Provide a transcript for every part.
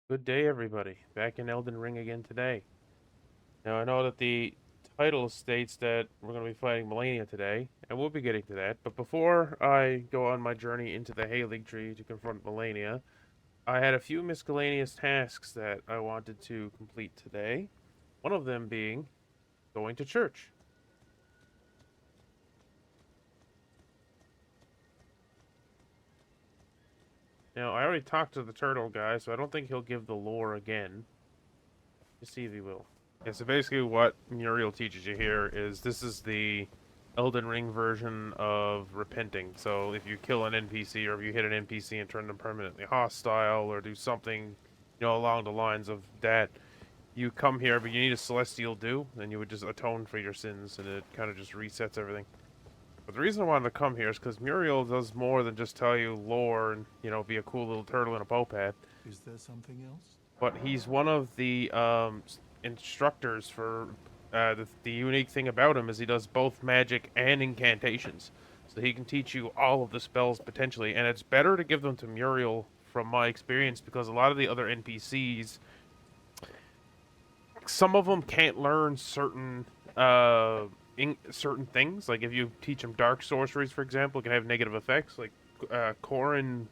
Good day, everybody. Back in Elden Ring again today. Now, I know that the title states that we're going to be fighting Malenia today, and we'll be getting to that. But before I go on my journey into the Haligtree to confront Malenia, I had a few miscellaneous tasks that I wanted to complete today. One of them being going to church. Now, I already talked to the turtle guy, so I don't think he'll give the lore again. Just see if he will. Yeah, so basically what Miriel teaches you here is this is the Elden Ring version of repenting. So if you kill an NPC or if you hit an NPC and turn them permanently hostile or do something, along the lines of that, you come here, but you need a celestial dew, and you would just atone for your sins, and it kind of just resets everything. But the reason I wanted to come here is because Muriel does more than just tell you lore and, be a cool little turtle in a bow pad. Is there something else? But he's one of the instructors for the unique thing about him is he does both magic and incantations, so he can teach you all of the spells potentially. And it's better to give them to Muriel from my experience because a lot of the other NPCs, some of them can't learn certain certain things. Like if you teach them dark sorceries, for example, it can have negative effects. Like Corin,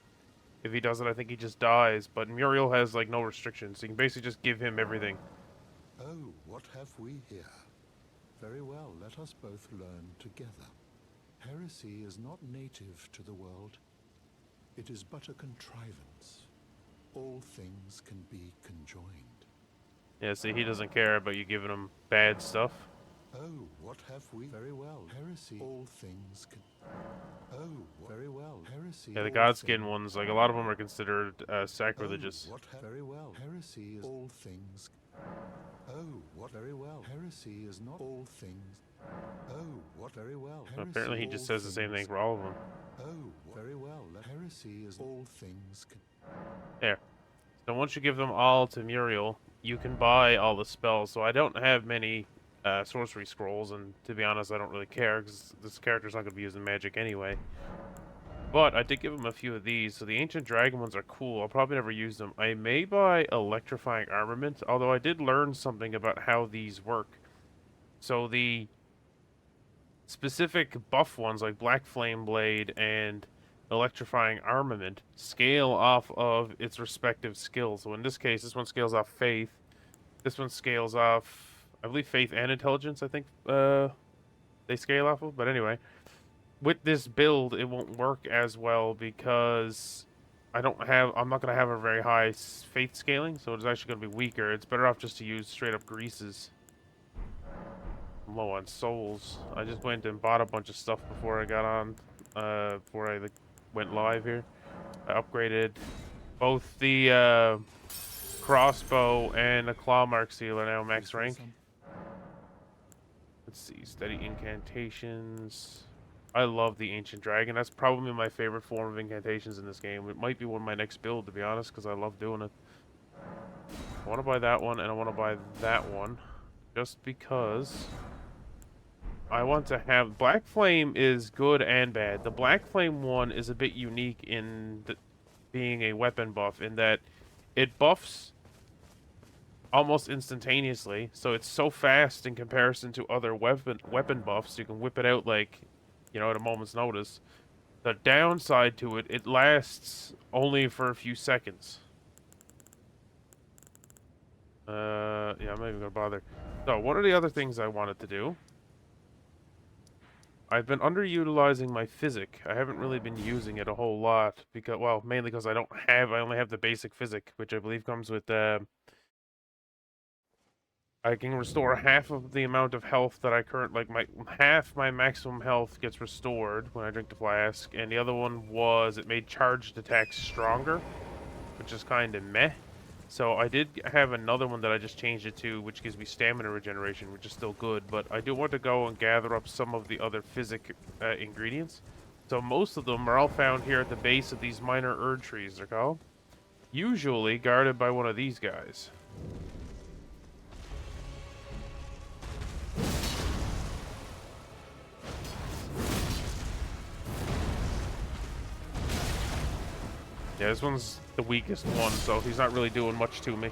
if he does it, I think he just dies. But Muriel has like no restrictions, so you can basically just give him everything. Oh, what have we here? Very well, let us both learn together. Heresy is not native to the world. It is but a contrivance. All things can be conjoined. Yeah, see, he doesn't care about you giving him bad stuff. Oh, what have we? Very well, heresy. All things can. Oh, very well, heresy. Yeah, the Godskin ones, like a lot of them are considered sacrilegious. Oh, very well, heresy is all things. Oh, what very well, heresy is not all things. Oh, what very well, heresy. Apparently, he just says the same thing for all of them. Oh, very well, heresy is all things. There. So once you give them all to Muriel, you can buy all the spells. So I don't have many sorcery scrolls, and to be honest, I don't really care because this character's not going to be using magic anyway. But I did give him a few of these, so the Ancient Dragon ones are cool. I'll probably never use them. I may buy Electrifying Armament, although I did learn something about how these work. So the specific buff ones, like Black Flame Blade and Electrifying Armament, scale off of its respective skills. So in this case, this one scales off Faith. This one scales off, I believe, Faith and Intelligence, I think they scale off of. But anyway, with this build, it won't work as well because I'm not going to have a very high faith scaling, so it's actually going to be weaker. It's better off just to use straight up greases. I'm low on souls. I just went and bought a bunch of stuff before I got on, before I went live here. I upgraded both the crossbow and the claw mark seal are now max rank. Let's see, steady incantations. I love the Ancient Dragon. That's probably my favorite form of incantations in this game. It might be one of my next build, to be honest, because I love doing it. I want to buy that one, and I want to buy that one. Just because I want to have... Black Flame is good and bad. The Black Flame one is a bit unique in being a weapon buff, in that it buffs almost instantaneously, so it's so fast in comparison to other weapon buffs. You can whip it out like, at a moment's notice. The downside to it, it lasts only for a few seconds. Yeah, I'm not even gonna bother. So, what are the other things I wanted to do? I've been underutilizing my Physick. I haven't really been using it a whole lot because, well, mainly because I only have the basic Physick, which I believe comes with, I can restore half of the amount of health that I half my maximum health gets restored when I drink the flask, and the other one was it made charged attacks stronger, which is kind of meh. So I did have another one that I just changed it to, which gives me stamina regeneration, which is still good, but I do want to go and gather up some of the other Physick ingredients. So most of them are all found here at the base of these minor Erd trees, they're called. Usually guarded by one of these guys. Yeah, this one's the weakest one, so he's not really doing much to me.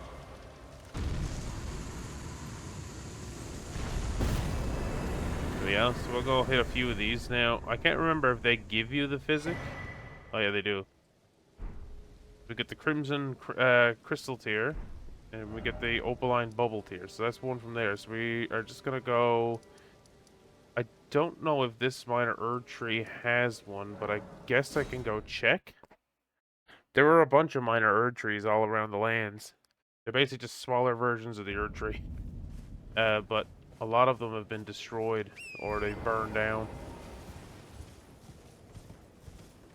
Yeah, so we'll go hit a few of these. Now, I can't remember if they give you the Physick. Oh yeah, they do. We get the Crimson Crystal tier, and we get the Opaline Bubble tier. So that's one from there. So we are just gonna go... I don't know if this Minor Erdtree has one, but I guess I can go check. There were a bunch of Minor Erdtrees all around the lands. They're basically just smaller versions of the Erdtree. But a lot of them have been destroyed, or they burned down.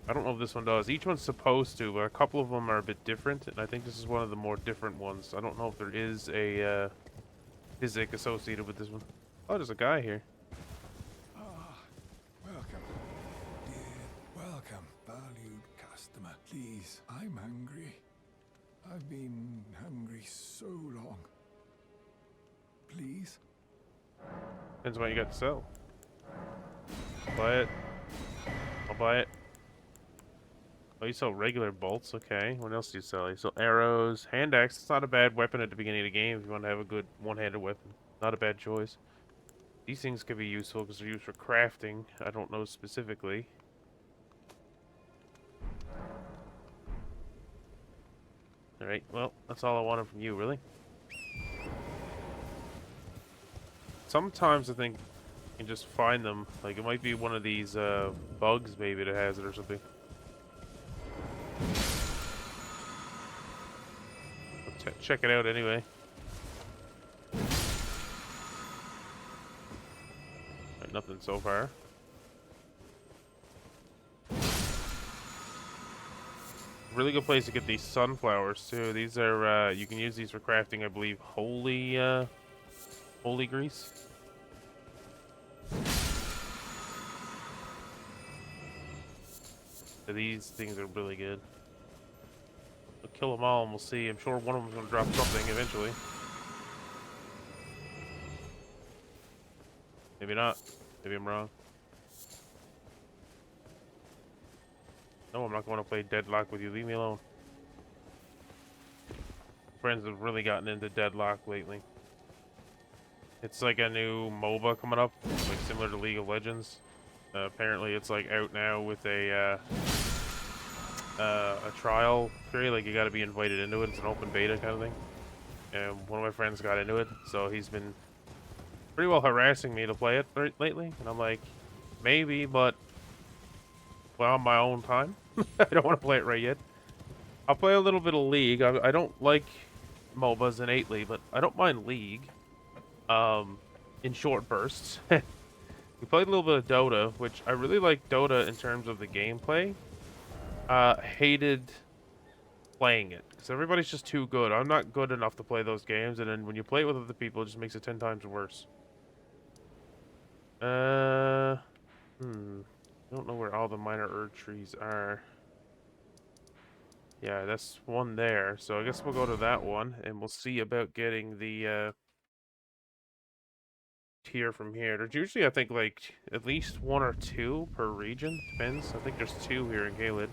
I don't know if this one does. Each one's supposed to, but a couple of them are a bit different, and I think this is one of the more different ones. I don't know if there is a Physick associated with this one. Oh, there's a guy here. Welcome, dear. Welcome, valued customer. Please, I'm hungry. I've been hungry so long. Please? Depends on what you got to sell. Buy it. I'll buy it. Oh, you sell regular bolts, okay. What else do you sell? You sell arrows, hand axe. It's not a bad weapon at the beginning of the game if you want to have a good one-handed weapon. Not a bad choice. These things could be useful because they're used for crafting. I don't know specifically. Alright, well, that's all I wanted from you, really. Sometimes I think you can just find them. Like, it might be one of these bugs, maybe, that has it or something. Check it out anyway. Right, nothing so far. Really good place to get these sunflowers too. These are you can use these for crafting, I believe, holy grease. So these things are really good. We'll kill them all and we'll see. I'm sure one of them's gonna drop something eventually. Maybe not. Maybe I'm wrong. No, I'm not going to play Deadlock with you. Leave me alone. Friends have really gotten into Deadlock lately. It's like a new MOBA coming up, like similar to League of Legends. Apparently, it's like out now with a trial period. Like you got to be invited into it. It's an open beta kind of thing. And one of my friends got into it, so he's been pretty well harassing me to play it lately. And I'm like, maybe, but well, on my own time. I don't want to play it right yet. I'll play a little bit of League. I don't like MOBAs innately, but I don't mind League. In short bursts. We played a little bit of Dota, which I really like Dota in terms of the gameplay. Hated playing it because everybody's just too good. I'm not good enough to play those games, and then when you play it with other people, it just makes it 10 times worse. I don't know where all the minor Erdtrees are. Yeah, that's one there. So I guess we'll go to that one, and we'll see about getting the tier from here. There's usually, I think, like, at least one or two per region. Depends. I think there's two here in Caelid.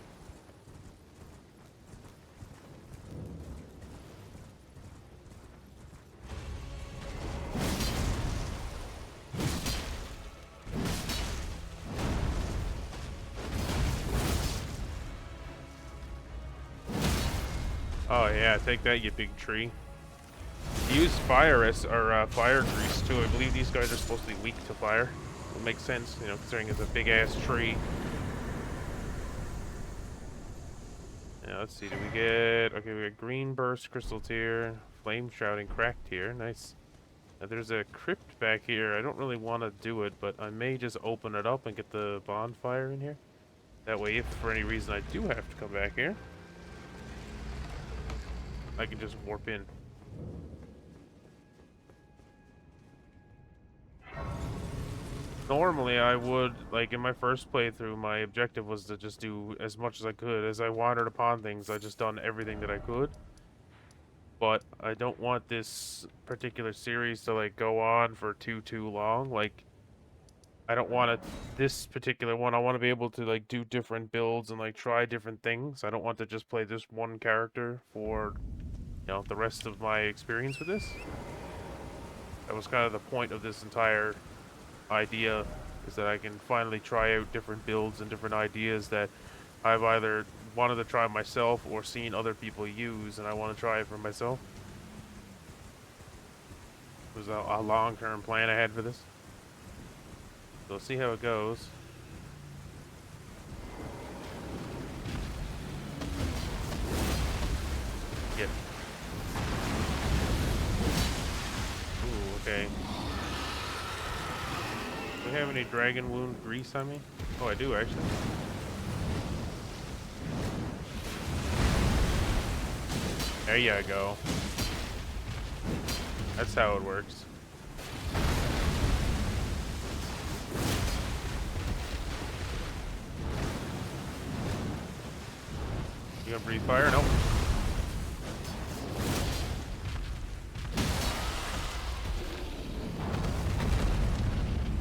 Oh yeah, take that, you big tree. Use fire as or fire grease too. I believe these guys are supposed to be weak to fire. It makes sense, you know, considering it's a big ass tree. Yeah, let's see. Do we get? Okay, we got green burst, crystal tier, flame shrouding, cracked tier. Nice. Now, there's a crypt back here. I don't really want to do it, but I may just open it up and get the bonfire in here. That way, if for any reason I do have to come back here, I can just warp in. Normally, I would, like, in my first playthrough, my objective was to just do as much as I could. As I wandered upon things, I just done everything that I could. But I don't want this particular series to, like, go on for too long. Like, I don't want to this particular one. I want to be able to like do different builds and like try different things. I don't want to just play this one character for, you know, the rest of my experience with this. That was kind of the point of this entire idea, is that I can finally try out different builds and different ideas that I've either wanted to try myself or seen other people use, and I want to try it for myself. It was a long-term plan I had for this. So we'll see how it goes. Get. Ooh, okay. Do we have any dragon wound grease on me? Oh, I do actually. There you go. That's how it works. You gonna breathe fire? Nope.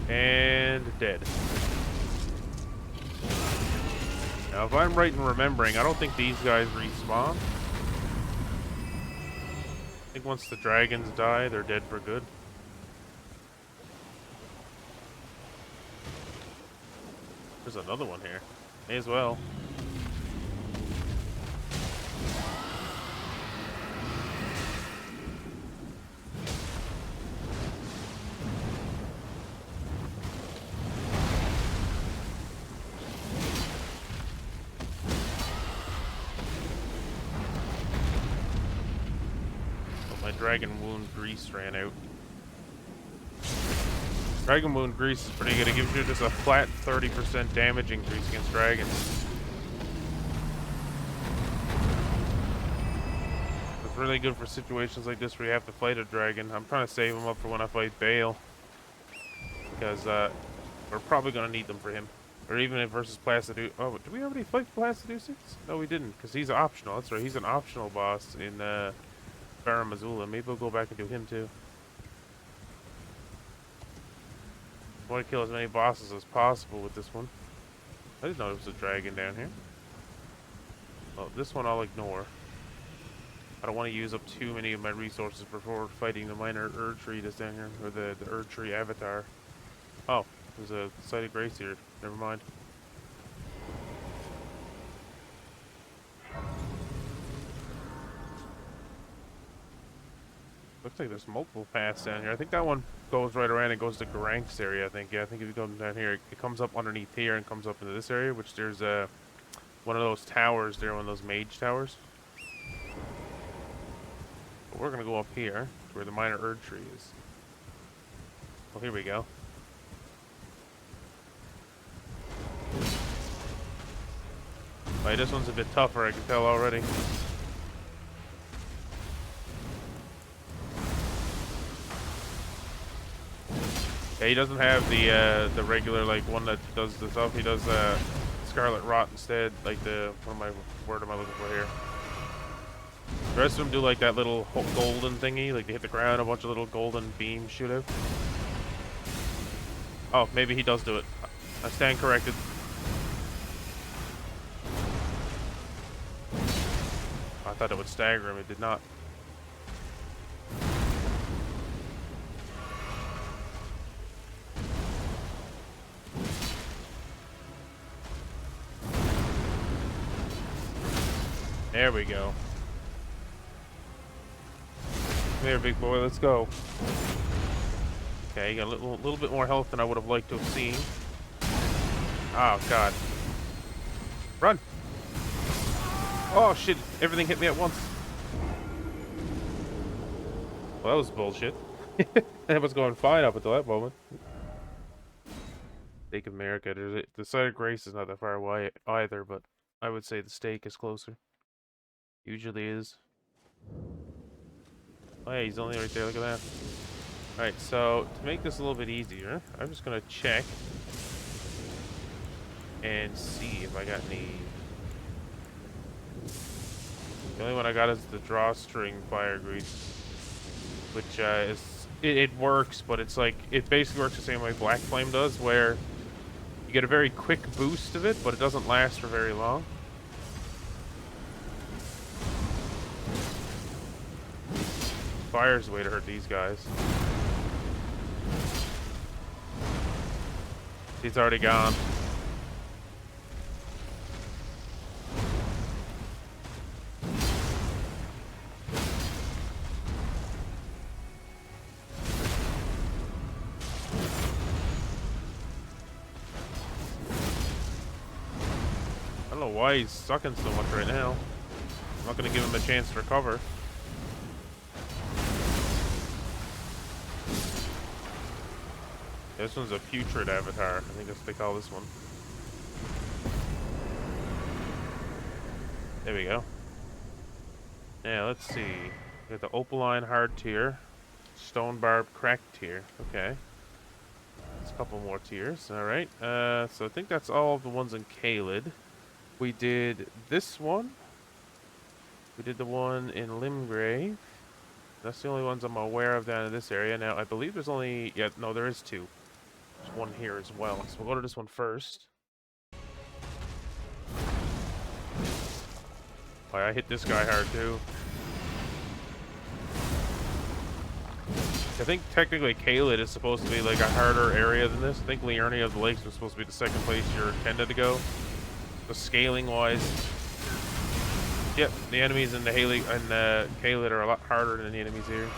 And dead. Now, if I'm right in remembering, I don't think these guys respawn. I think once the dragons die, they're dead for good. There's another one here. May as well. Dragon wound grease ran out. Dragon wound grease is pretty good. It gives you just a flat 30% damage increase against dragons. It's really good for situations like this where you have to fight a dragon. I'm trying to save them up for when I fight Bale, because we're probably gonna need them for him, or even if versus Placidu. Oh, did we already fight Placiduceus? No, we didn't, because he's optional. That's right, he's an optional boss in Barra Missoula. Maybe we'll go back and do him too. I want to kill as many bosses as possible with this one. I didn't know there was a dragon down here. Well, this one I'll ignore. I don't want to use up too many of my resources before fighting the minor Erdtree that's down here, or the Erdtree avatar. Oh, there's a site of grace here. Never mind. Looks like there's multiple paths down here. I think that one goes right around and goes to Grank's area, I think. Yeah, I think if you go down here, it comes up underneath here and comes up into this area, which there's one of those towers there, one of those mage towers. But we're going to go up here, to where the minor Erdtree is. Well, here we go. Right, this one's a bit tougher, I can tell already. Yeah, he doesn't have the regular like one that does the stuff. He does Scarlet Rot instead. Like what word am I looking for here? The rest of them do like that little golden thingy. Like they hit the ground, a bunch of little golden beams shoot out. Oh, maybe he does do it. I stand corrected. I thought it would stagger him. It did not. There we go. There, big boy, let's go. Okay, you got a little bit more health than I would have liked to have seen. Oh, God. Run! Oh, shit, everything hit me at once. Well, that was bullshit. That was going fine up until that moment. Stake of America. The site of Grace is not that far away either, but I would say the stake is closer. Usually is. Oh yeah, he's only right there, look at that. Alright, so to make this a little bit easier, I'm just gonna check and see if I got any. The only one I got is the drawstring fire grease, which is it works, but it's like it basically works the same way Black Flame does, where you get a very quick boost of it, but it doesn't last for very long. Fire's the way to hurt these guys. He's already gone. I don't know why he's sucking so much right now. I'm not going to give him a chance to recover. This one's a putrid avatar. I think that's what they call this one. There we go. Yeah, let's see. We got the opaline hard tier, stone barb cracked tier. Okay. There's a couple more tiers. All right. So I think that's all of the ones in Caelid. We did this one. We did the one in Limgrave. That's the only ones I'm aware of down in this area. Now, I believe there's only... Yeah, no, there is two. There's one here as well. So we'll go to this one first. Oh, I hit this guy hard, too. I think technically Caelid is supposed to be like a harder area than this. I think Liurnia of the Lakes was supposed to be the second place you're intended to go. So scaling-wise... Yep, the enemies in the Caelid are a lot harder than the enemies here.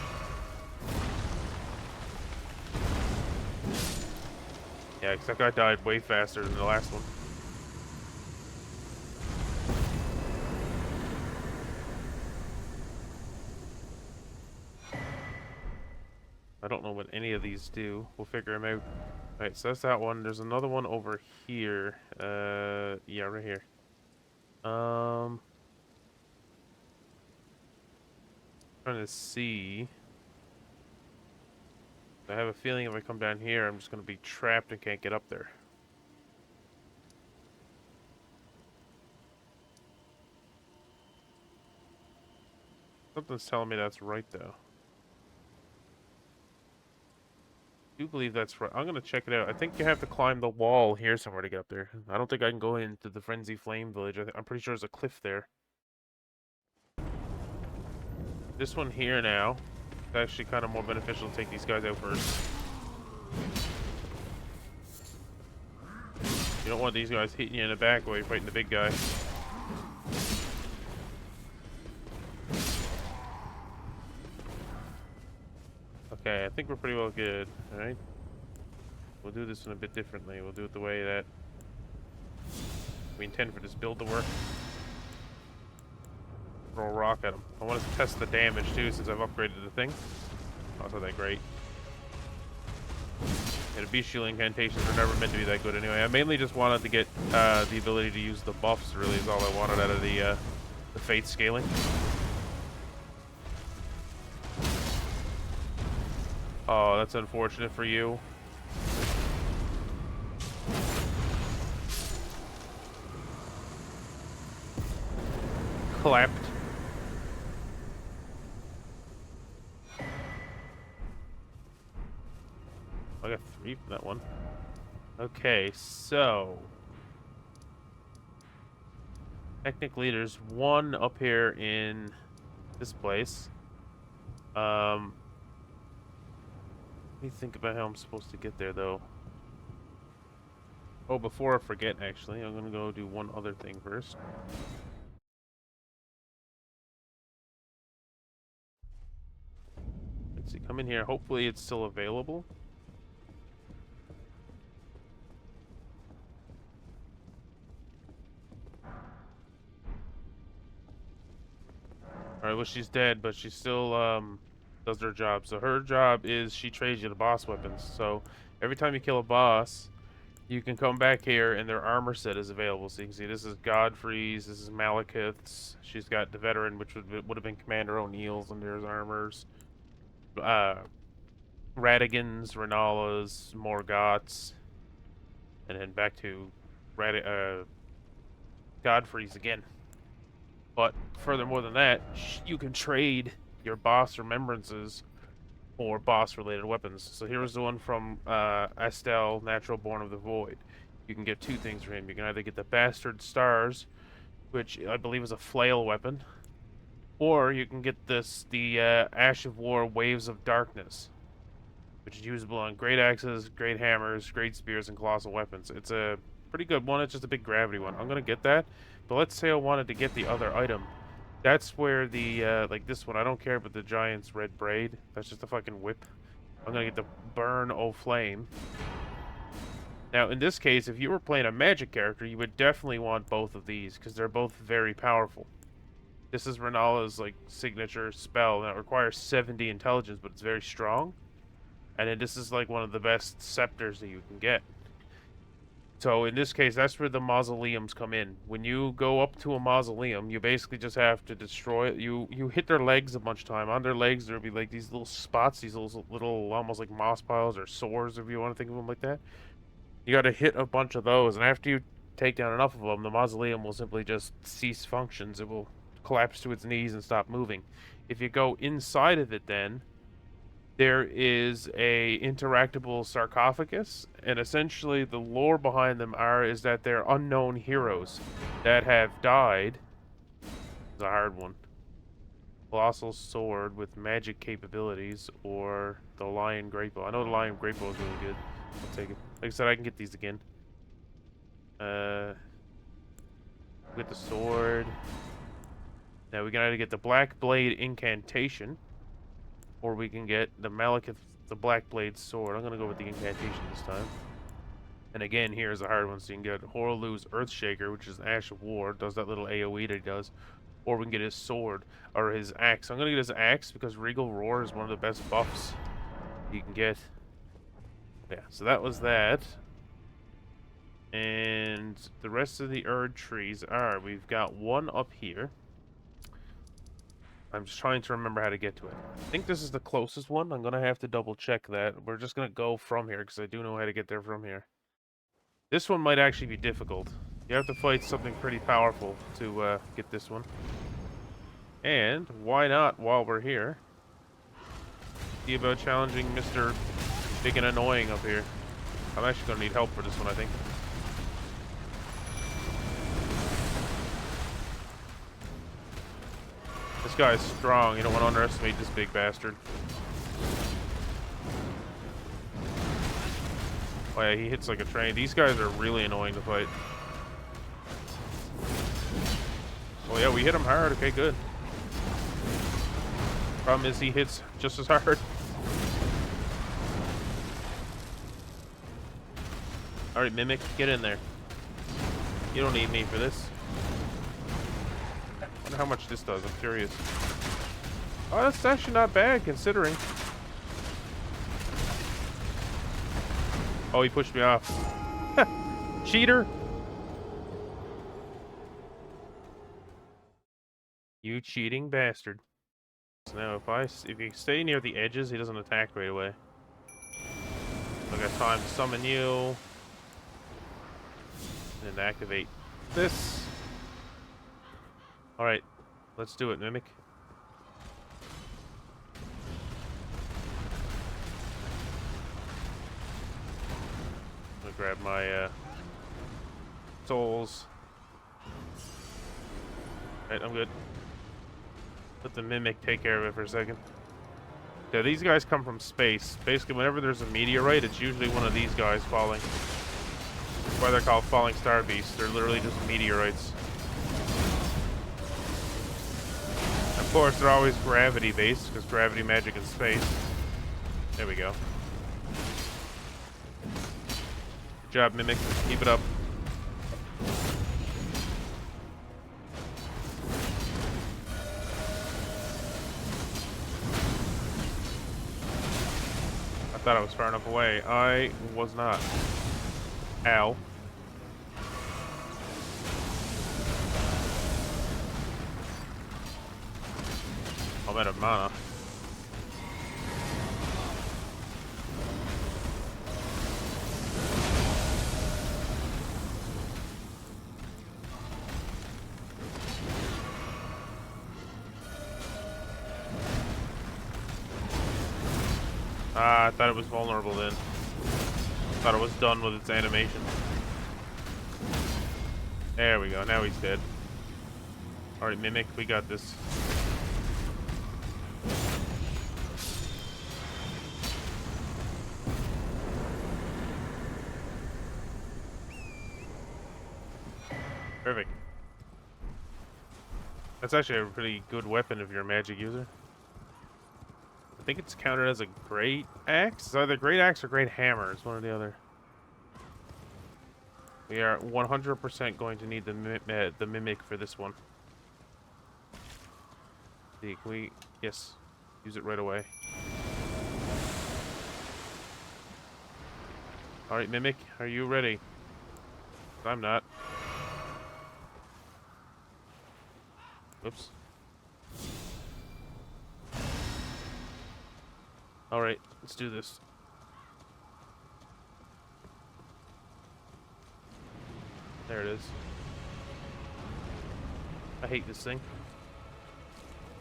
Yeah, because that guy died way faster than the last one. I don't know what any of these do. We'll figure them out. Alright, so that's that one. There's another one over here. Yeah, right here. Trying to see. I have a feeling if I come down here, I'm just going to be trapped and can't get up there. Something's telling me that's right, though. I do believe that's right. I'm going to check it out. I think you have to climb the wall here somewhere to get up there. I don't think I can go into the Frenzy Flame Village. I'm pretty sure there's a cliff there. This one here now. It's actually kind of more beneficial to take these guys out first. You don't want these guys hitting you in the back while you're fighting the big guy. Okay, I think we're pretty well good. Alright. We'll do this one a bit differently. We'll do it the way that we intend for this build to work. Throw a rock at him. I want to test the damage too, since I've upgraded the thing. Oh, it's not that great. Yeah, the bestial incantations are never meant to be that good anyway. I mainly just wanted to get the ability to use the buffs, really, is all I wanted out of the fate scaling. Oh, that's unfortunate for you. Clapped. I got 3 from that one. Okay, so technically there's one up here in this place. Let me think about how I'm supposed to get there, though. Oh, before I forget, actually, I'm gonna go do one other thing first. Let's see, come in here. Hopefully it's still available. Alright, well, she's dead, but she still does her job. So her job is she trades you the boss weapons. So every time you kill a boss, you can come back here and their armor set is available. So you can see this is Godfrey's, this is Malekith's. She's got the veteran, which would have been Commander O'Neill's under his armors. Radigan's, Renala's, Morgoth's, and then back to Godfrey's again. But furthermore than that, you can trade your boss remembrances or boss-related weapons. So here's the one from Estelle, Natural Born of the Void. You can get two things from him. You can either get the Bastard Stars, which I believe is a flail weapon, or you can get the Ash of War Waves of Darkness, which is usable on great axes, great hammers, great spears, and colossal weapons. It's a pretty good one. It's just a big gravity one. I'm gonna get that, but let's say I wanted to get the other item. That's where the like this one. I don't care about the giant's red braid. That's just a fucking whip. I'm gonna get the Burn O Flame. Now, in this case, if you were playing a magic character, you would definitely want both of these because they're both very powerful. This is Renala's like signature spell that requires 70 intelligence, but it's very strong. And then this is like one of the best scepters that you can get. So in this case, that's where the mausoleums come in. When you go up to a mausoleum, you basically just have to destroy it. You hit their legs a bunch of time. On their legs, there'll be like these little spots, these little almost like moss piles or sores, if you want to think of them like that. You got to hit a bunch of those, and after you take down enough of them, the mausoleum will simply just cease functions. It will collapse to its knees and stop moving. If you go inside of it, then there is a interactable sarcophagus, and essentially the lore behind them is that they're unknown heroes that have died. It's a hard one. Colossal sword with magic capabilities, or the lion greatbow. I know the lion greatbow is really good. I'll take it. Like I said, I can get these again. With the sword. Now we can either get the Black Blade incantation, or we can get the Malekith, the Black Blade sword. I'm gonna go with the incantation this time. And again, here's a hard one. So you can get Horolu's Earthshaker, which is Ash of War, does that little AoE that he does. Or we can get his sword, or his axe. I'm gonna get his axe because Regal Roar is one of the best buffs you can get. Yeah, so that was that. And the rest of the Erd trees are, we've got one up here. I'm just trying to remember how to get to it. I think this is the closest one. I'm going to have to double check that. We're just going to go from here because I do know how to get there from here. This one might actually be difficult. You have to fight something pretty powerful to get this one. And why not, while we're here, see about challenging Mr. Big and Annoying up here. I'm actually going to need help for this one, I think. This guy's strong. You don't want to underestimate this big bastard. Oh yeah, he hits like a train. These guys are really annoying to fight. Oh yeah, we hit him hard. Okay, good. Problem is he hits just as hard. Alright, Mimic, get in there. You don't need me for this. I wonder how much this does. I'm curious. Oh, that's actually not bad, considering. Oh, he pushed me off. Cheater! You cheating bastard. So now if you stay near the edges, he doesn't attack right away. I got time to summon you. And activate this. Alright, let's do it, Mimic. I'm gonna grab my souls. Alright, I'm good. Let the Mimic take care of it for a second. Yeah, these guys come from space. Basically, whenever there's a meteorite, it's usually one of these guys falling. That's why they're called falling star beasts. They're literally just meteorites. Of course, they're always gravity based because gravity magic in space. There we go. Good job, Mimic. Keep it up. I thought I was far enough away. I was not. Ow. I'm out of mana. Ah, I thought it was vulnerable then. Thought it was done with its animation. There we go. Now he's dead. Alright, Mimic, we got this. Perfect. That's actually a pretty good weapon if you're a magic user. I think it's counted as a great axe. It's either great axe or great hammer. It's one or the other. We are 100% going to need the mimic for this one. See, can we? Yes, use it right away. All right, mimic, are you ready? I'm not. Whoops. All right, let's do this. There it is. I hate this thing.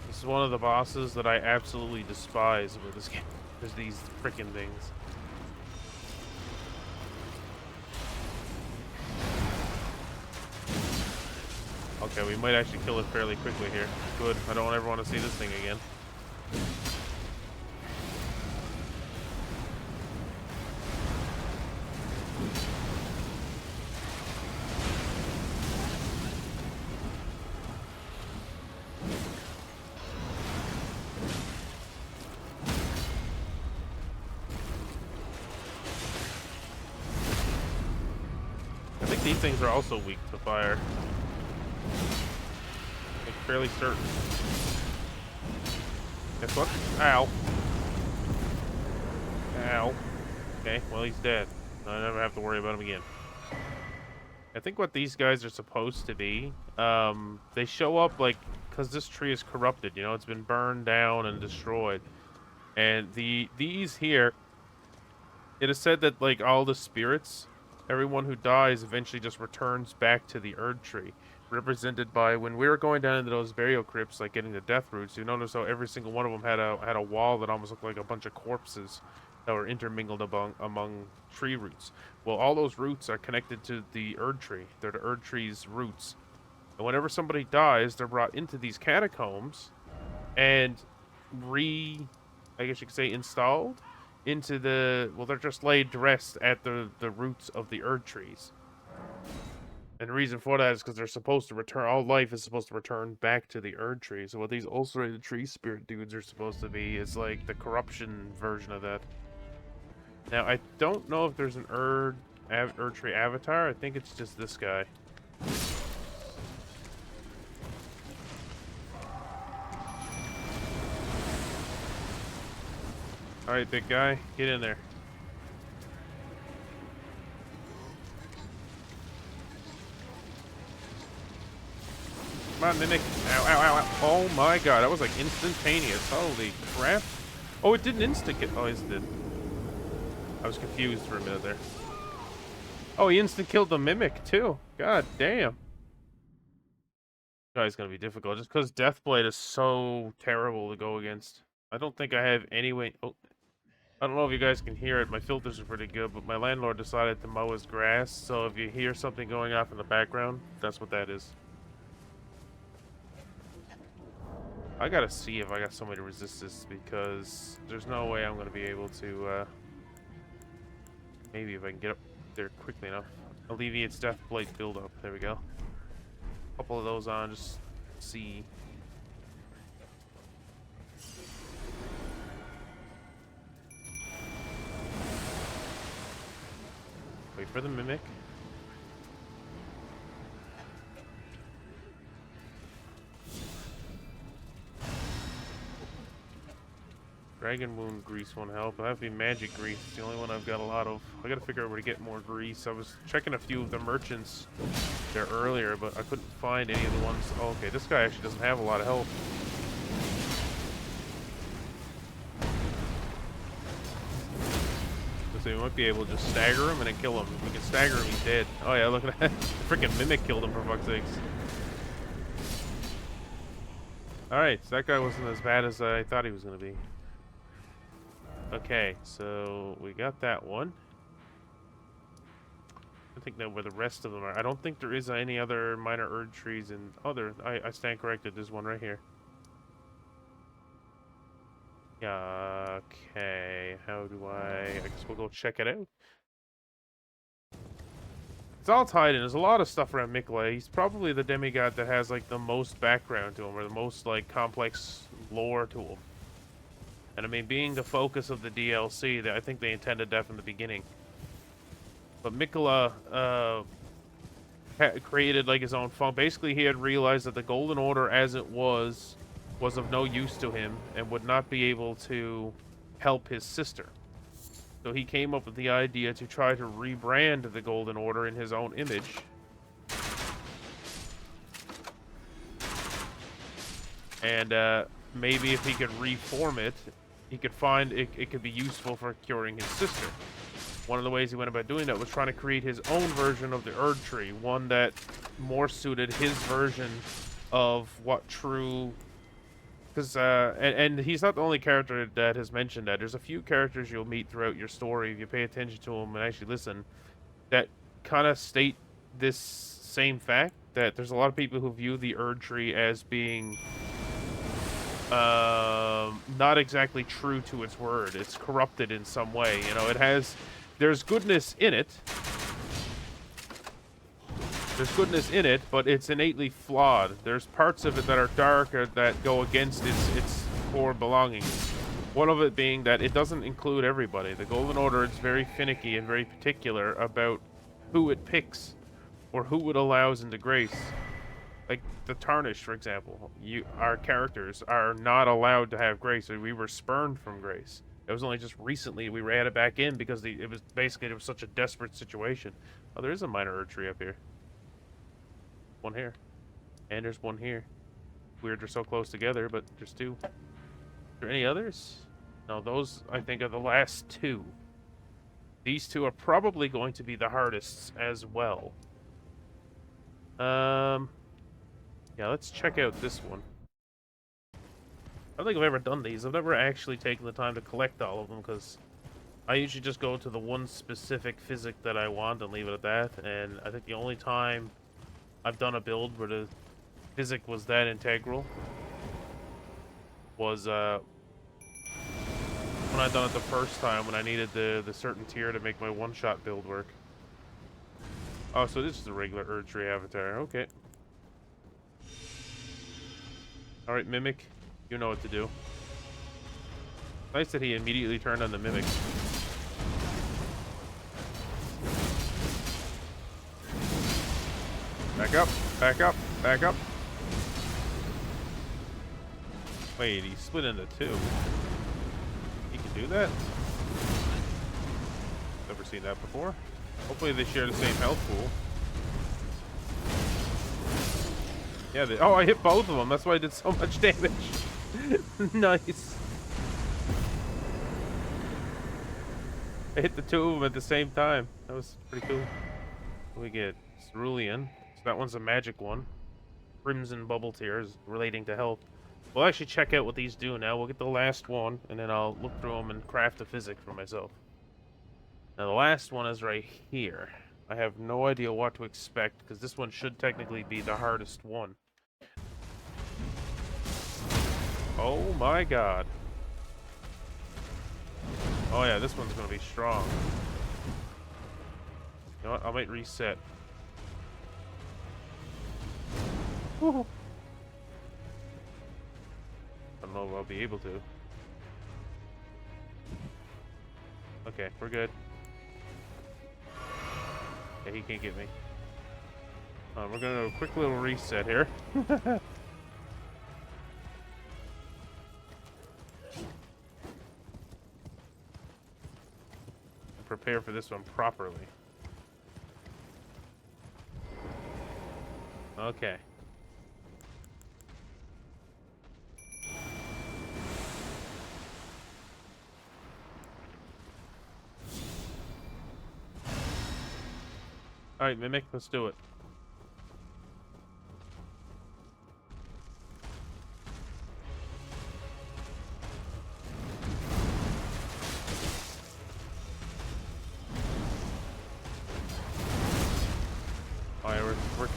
This is one of the bosses that I absolutely despise with this game. There's these freaking things. Okay, we might actually kill it fairly quickly here. Good. I don't ever want to see this thing again. I think these things are also weak to fire. I'm fairly certain. Guess what? Ow. Ow. Okay, well he's dead. I never have to worry about him again. I think what these guys are supposed to be, they show up like, because this tree is corrupted, you know, it's been burned down and destroyed. And these here, it is said that like all the spirits, everyone who dies eventually just returns back to the Erd Tree, represented by when we were going down into those burial crypts, like getting the death roots. You notice how every single one of them had a wall that almost looked like a bunch of corpses that were intermingled among tree roots. Well, all those roots are connected to the Erd Tree. They're the Erd Tree's roots. And whenever somebody dies, they're brought into these catacombs and I guess you could say installed into the, well, they're just laid to rest at the roots of the Erd Trees. And the reason for that is because they're supposed to return, all life is supposed to return back to the Erd Tree. So what these ulcerated tree spirit dudes are supposed to be is like the corruption version of that. Now, I don't know if there's an Erd Tree avatar. I think it's just this guy. Alright, big guy, get in there. Come on, Mimic. Ow, ow, ow, ow. Oh my god, that was like instantaneous. Holy crap. Oh, it didn't insta-kill. Oh, it did. I was confused for a minute there. Oh, he insta-killed the Mimic, too. God damn. This guy's gonna be difficult, just because Deathblade is so terrible to go against. I don't think I have any way... Oh. I don't know if you guys can hear it. My filters are pretty good, but my landlord decided to mow his grass, so if you hear something going off in the background, that's what that is. I gotta see if I got somebody to resist this, because there's no way I'm gonna be able to, maybe if I can get up there quickly enough. Alleviates Deathblade buildup. There we go. A couple of those on, just see. Wait for the Mimic. Dragon Wound Grease won't help. That'd be Magic Grease. It's the only one I've got a lot of. I gotta figure out where to get more grease. I was checking a few of the merchants there earlier, but I couldn't find any of the ones. Oh, okay, this guy actually doesn't have a lot of health. So we might be able to just stagger him and then kill him. If we can stagger him, he's dead. Oh yeah, look at that. The freaking Mimic killed him, for fuck's sakes. Alright, so that guy wasn't as bad as I thought he was going to be. Okay, so we got that one. I think that where the rest of them are. I don't think there is any other minor Erd trees in other. I stand corrected. There's one right here. Yeah. Okay. How do I guess we'll go check it out. It's all tied in. There's a lot of stuff around Miquella. He's probably the demigod that has like the most background to him, or the most like complex lore to him. And I mean, being the focus of the DLC, that I think they intended that from the beginning. But Miquella created like his own fun. Basically, he had realized that the Golden Order, as it was of no use to him and would not be able to help his sister. So he came up with the idea to try to rebrand the Golden Order in his own image. And maybe if he could reform it, he could find it could be useful for curing his sister. One of the ways he went about doing that was trying to create his own version of the Erd Tree, one that more suited his version of what true... Because, and he's not the only character that has mentioned that. There's a few characters you'll meet throughout your story, if you pay attention to them and actually listen, that kind of state this same fact, that there's a lot of people who view the Erd Tree as being not exactly true to its word. It's corrupted in some way. You know, there's goodness in it. There's goodness in it, but it's innately flawed. There's parts of it that are dark or that go against its core belongings. One of it being that it doesn't include everybody. The Golden Order is very finicky and very particular about who it picks or who it allows into grace. Like the Tarnished, for example. Our characters are not allowed to have grace. We were spurned from grace. It was only just recently we ran it back in because it was such a desperate situation. Oh, there is a minor Erd Tree up here. One here. And there's one here. Weird they're so close together, but there's two. Are there any others? No, those, I think, are the last two. These two are probably going to be the hardest as well. Yeah, let's check out this one. I don't think I've ever done these. I've never actually taken the time to collect all of them, because I usually just go to the one specific physick that I want and leave it at that. And I think the only time I've done a build where the physick was that integral was when I done it the first time, when I needed the certain tier to make my one-shot build work. Oh, so this is a regular Erd Tree avatar. Okay. Alright, Mimic. You know what to do. Nice that he immediately turned on the Mimic. Back up, back up, back up. Wait, he split into two. He can do that? Never seen that before. Hopefully they share the same health pool. Yeah, oh, I hit both of them. That's why I did so much damage. Nice. I hit the two of them at the same time. That was pretty cool. What do we get? Cerulean. So that one's a magic one. Crimson bubble tears relating to health. We'll actually check out what these do now. We'll get the last one, and then I'll look through them and craft a physick for myself. Now, the last one is right here. I have no idea what to expect, because this one should technically be the hardest one. Oh my god. Oh yeah, this one's going to be strong. You know what? I might reset. Woo. I don't know if I'll be able to. Okay, we're good. Yeah, he can't get me. We're gonna do a quick little reset here. Prepare for this one properly. Okay. Alright, Mimic, let's do it.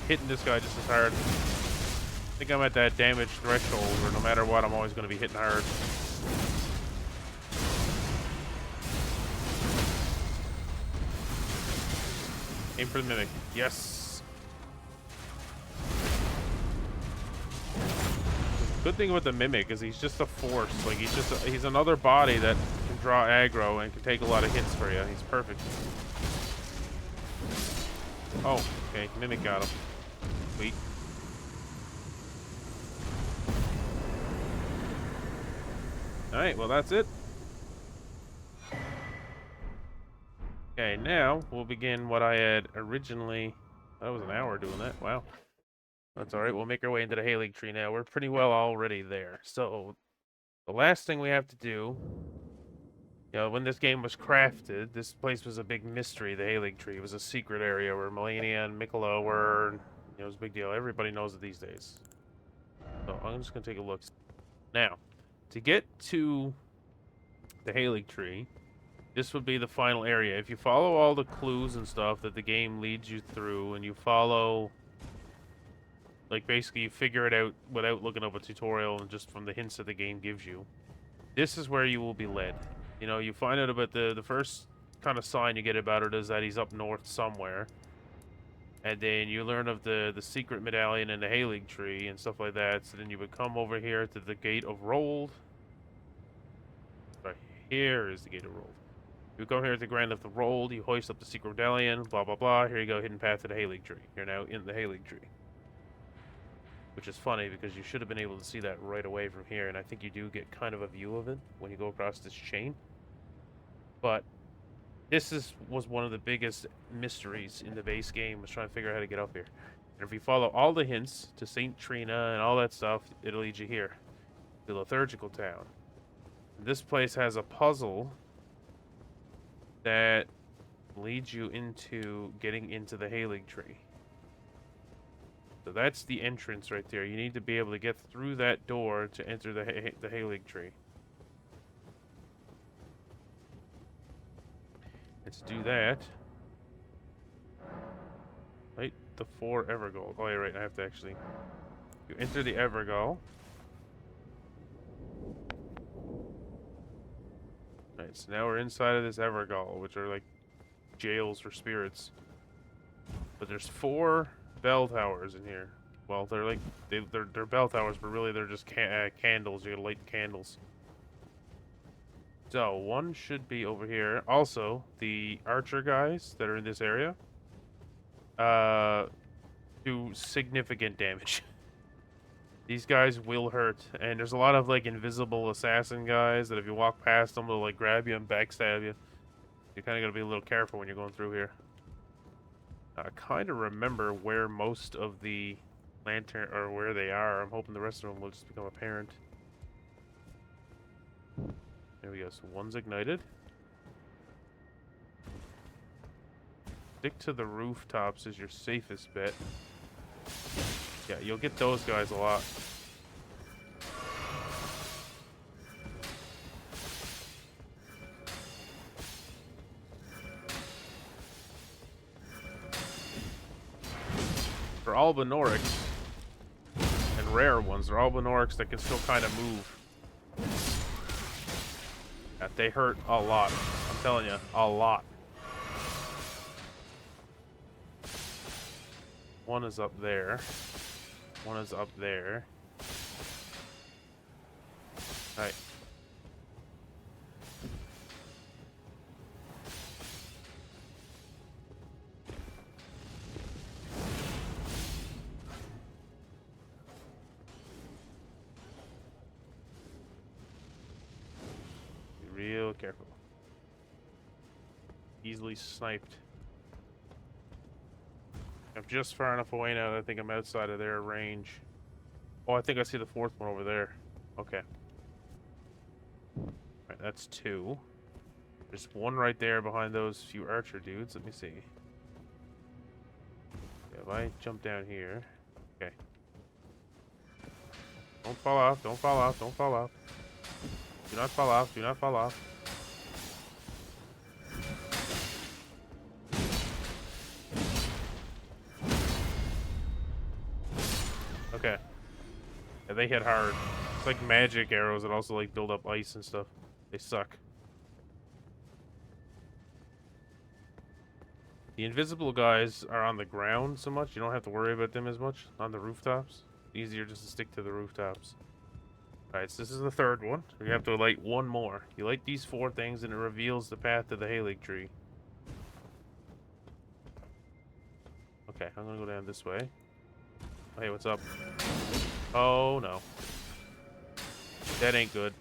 hitting this guy just as hard. I think I'm at that damage threshold where no matter what, I'm always going to be hitting hard. Aim for the mimic. Yes. Good thing with the mimic is he's just a force. Like he's another body that can draw aggro and can take a lot of hits for you. He's perfect. Oh, okay. Mimic got him. Sweet. Alright, well that's it. Okay, now we'll begin what I had originally... That was an hour doing that. Wow. That's alright. We'll make our way into the Haligtree now. We're pretty well already there. So, the last thing we have to do... You know, when this game was crafted, this place was a big mystery, the Haligtree. It was a secret area where Malenia and Miquella were... You know, it was a big deal. Everybody knows it these days. So, I'm just going to take a look. Now, to get to the Haligtree... This would be the final area. If you follow all the clues and stuff that the game leads you through, and you follow, like basically you figure it out without looking up a tutorial and just from the hints that the game gives you, this is where you will be led. You know, you find out about the first kind of sign you get about it is that he's up north somewhere. And then you learn of the secret medallion in the Haligtree and stuff like that. So then you would come over here to the Gate of Rold. Sorry, here is the Gate of Rold. You come here to the Grand Lift of Rold, you hoist up the secret medallion, blah blah blah. Here you go, hidden path to the Haligtree. You're now in the Haligtree. Which is funny because you should have been able to see that right away from here, and I think you do get kind of a view of it when you go across this chain. But this was one of the biggest mysteries in the base game, was trying to figure out how to get up here. And if you follow all the hints to St. Trina and all that stuff, it'll lead you here. The Liturgical Town. This place has a puzzle that leads you into getting into the Haligtree. So that's the entrance right there. You need to be able to get through that door to enter the Haligtree. And to do that, right, the 4 Evergold. Oh yeah, right, I have to actually... You enter the Evergold. Right, so now we're inside of this Evergall, which are like jails for spirits. But there's 4 bell towers in here. Well, they're like they're bell towers, but really they're just candles. You gotta light the candles. So one should be over here. Also, the archer guys that are in this area do significant damage. These guys will hurt, and there's a lot of like invisible assassin guys that if you walk past them, they'll like grab you and backstab you. You kind of gotta be a little careful when you're going through here. I kind of remember where most of the lantern, or where they are. I'm hoping the rest of them will just become apparent. There we go, so one's ignited. Stick to the rooftops is your safest bet. Yeah, you'll get those guys a lot. For Albinorics, and rare ones, they're Albinorics that can still kind of move. Yeah, they hurt a lot. I'm telling you, a lot. One is up there. One is up there. Alright. Be real careful. Easily sniped. I'm just far enough away now that I think I'm outside of their range. Oh, I think I see the 4th one over there. Okay. Alright, that's 2. There's one right there behind those few archer dudes. Let me see. Okay, if I jump down here... Okay. Don't fall off, don't fall off, don't fall off. Do not fall off, do not fall off. Okay. Yeah, they hit hard. It's like magic arrows that also like build up ice and stuff. They suck. The invisible guys are on the ground so much, you don't have to worry about them as much on the rooftops. Easier just to stick to the rooftops. Alright, so this is the third one. We have to light one more. You light these 4 things and it reveals the path to the Haligtree. Okay, I'm gonna go down this way. Oh, hey, what's up? Oh, no. That ain't good.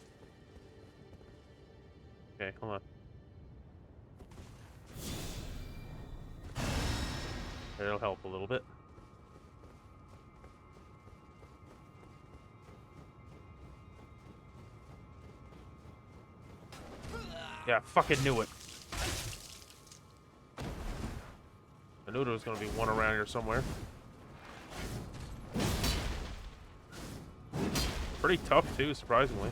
Okay, hold on. That'll help a little bit. Yeah, fucking knew it. I knew there was gonna be one around here somewhere. Pretty tough too, surprisingly.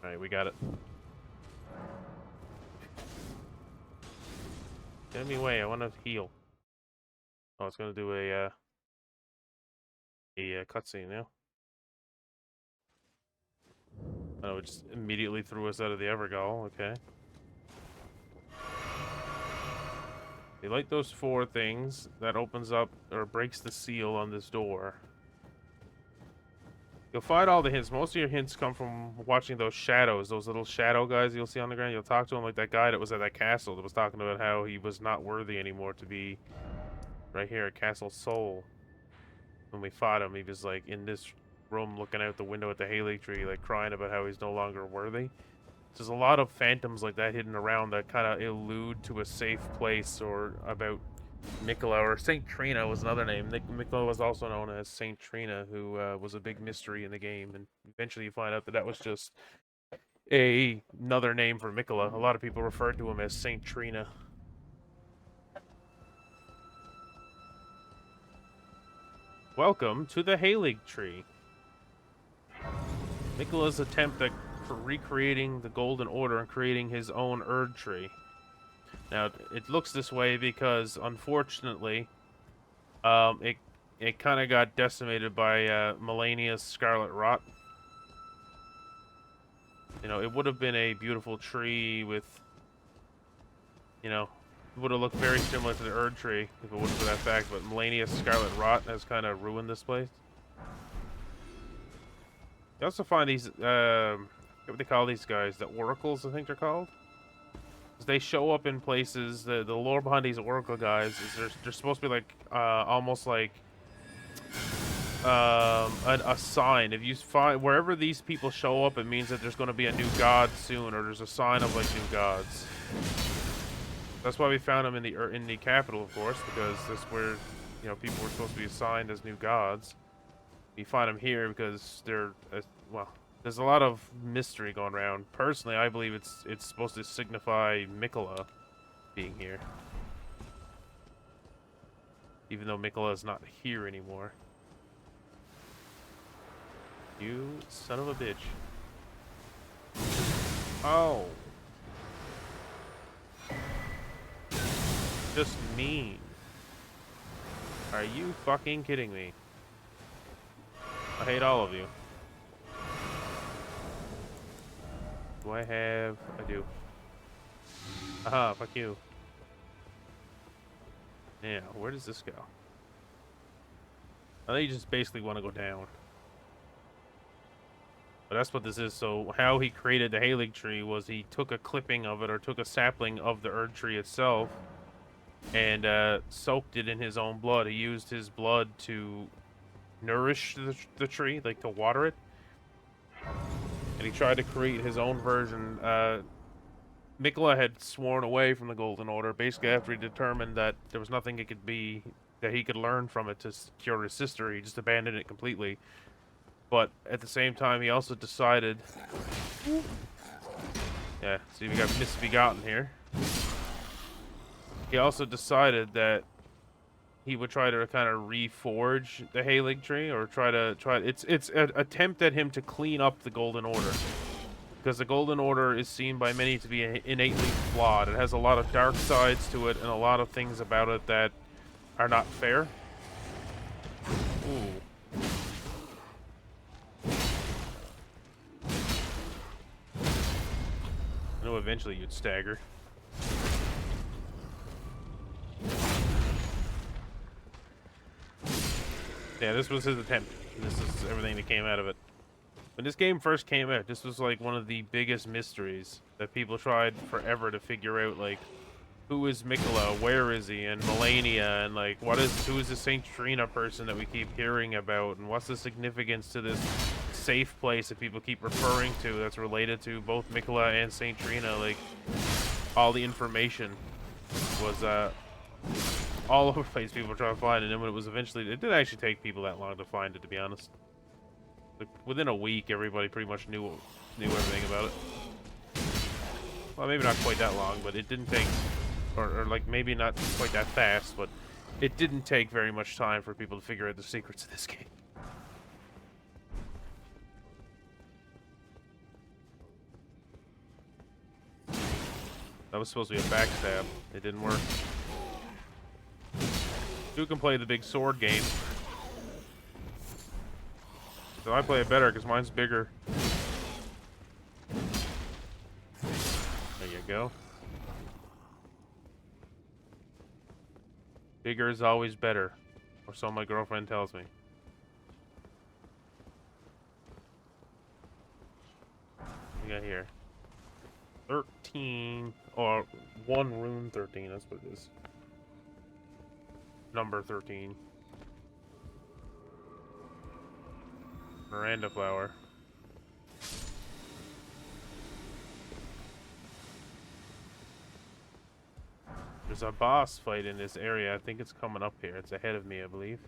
Alright, we got it. Get me away, I wanna heal. Oh, it's gonna do a cutscene now. Oh, it just immediately threw us out of the Evergall, okay. You light those 4 things, that opens up, or breaks the seal on this door. You'll find all the hints. Most of your hints come from watching those shadows, those little shadow guys you'll see on the ground. You'll talk to them like that guy that was at that castle that was talking about how he was not worthy anymore to be right here at Castle Sol. When we fought him, he was like in this room looking out the window at the Haligtree, like crying about how he's no longer worthy. There's a lot of phantoms like that hidden around that kind of allude to a safe place or about Miquella, or Saint Trina was another name. Miquella was also known as Saint Trina, who was a big mystery in the game, and eventually you find out that that was just another name for Miquella. A lot of people referred to him as Saint Trina. Welcome to the Haligtree. Miquella's attempt at recreating the Golden Order and creating his own Erd Tree. Now, it looks this way because, unfortunately, it kind of got decimated by Malenia's Scarlet Rot. You know, it would have been a beautiful tree with, you know, it would have looked very similar to the Erd Tree if it wasn't for that fact, but Malenia's Scarlet Rot has kind of ruined this place. You also find these, what they call these guys? The oracles, I think they're called. They show up in places. The lore behind these oracle guys is they're supposed to be like almost like a sign. If you find wherever these people show up, it means that there's going to be a new god soon, or there's a sign of like new gods. That's why we found them in the capital, of course, because that's where, you know, people were supposed to be assigned as new gods. You find them here because they're well. There's a lot of mystery going around. Personally, I believe it's supposed to signify Miquella being here. Even though Miquella is not here anymore. You son of a bitch. Oh. Just mean. Are you fucking kidding me? I hate all of you. Do I have... I do. Aha, fuck you. Now, where does this go? I think you just basically want to go down. But that's what this is. So how he created the Haligtree was he took a clipping of it, or took a sapling of the Erd Tree itself, and soaked it in his own blood. He used his blood to nourish the tree, like to water it. And he tried to create his own version. Miquella had sworn away from the Golden Order, basically after he determined that there was nothing it could be that he could learn from it to cure his sister. He just abandoned it completely. But at the same time, he also decided... Yeah, see, we got Misbegotten here. He also decided that he would try to kind of reforge the Haligtree, or it's an attempt at him to clean up the Golden Order, because the Golden Order is seen by many to be innately flawed. It has a lot of dark sides to it and a lot of things about it that are not fair. Ooh. I know eventually you'd stagger. Yeah, this was his attempt. This is everything that came out of it. When this game first came out, this was like one of the biggest mysteries that people tried forever to figure out, like, who is Miquella, where is he, and Malenia, and like, who is this Saint Trina person that we keep hearing about, and what's the significance to this safe place that people keep referring to that's related to both Miquella and Saint Trina. Like, all the information was all over the place. People were trying to find it, and then when it was eventually, it didn't actually take people that long to find it, to be honest. Like, within a week, everybody pretty much knew everything about it. Well, maybe not quite that long, but it didn't take, or like maybe not quite that fast, but it didn't take very much time for people to figure out the secrets of this game. That was supposed to be a backstab. It didn't work. You can play the big sword game. So I play it better because mine's bigger. There you go. Bigger is always better, or so my girlfriend tells me. What we got here? 13, or 1 rune 13, that's what it is. Number 13. Miranda flower. There's a boss fight in this area. I think it's coming up here. It's ahead of me, I believe.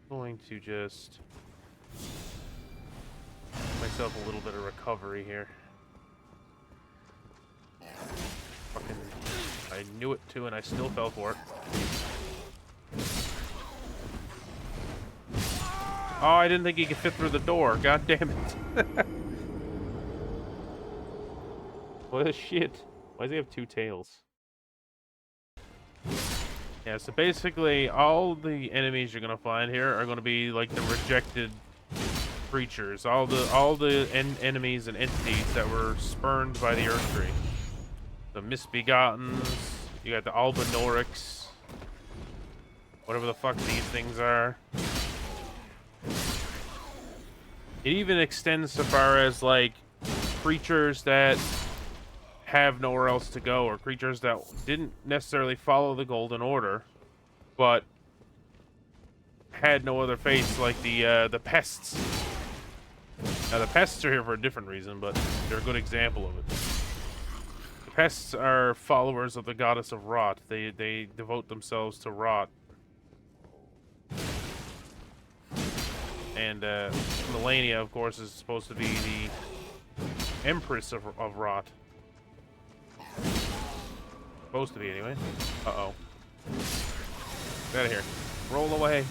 I'm going to just give myself a little bit of recovery here. Fucking, I knew it too, and I still fell for it. Oh, I didn't think he could fit through the door. God damn it. What a shit. Why does he have 2 tails? Yeah, so basically, all the enemies you're gonna find here are gonna be like the rejected creatures. All the enemies and entities that were spurned by the Earth Tree. The Misbegottens, you got the Albinorics, whatever the fuck these things are. It even extends so far as, like, creatures that have nowhere else to go, or creatures that didn't necessarily follow the Golden Order, but had no other face, like the pests. Now, the pests are here for a different reason, but they're a good example of it. The pests are followers of the goddess of rot. They devote themselves to rot. And Malenia, of course, is supposed to be the Empress of Rot. Supposed to be, anyway. Uh-oh. Get out of here. Roll away.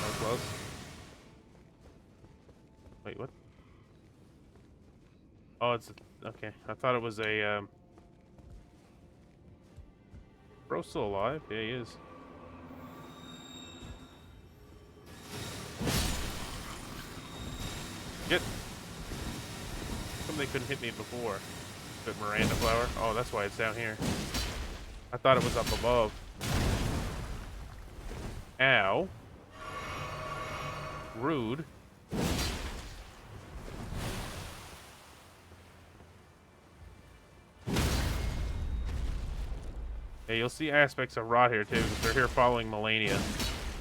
That was close. Wait, what? Oh, it's... Okay. I thought it was a... Bro's still alive? Yeah, he is. Get. Somebody couldn't hit me before. But Miranda flower. Oh, that's why it's down here. I thought it was up above. Ow. Rude. Yeah, you'll see aspects of rot here too, because they're here following Malenia.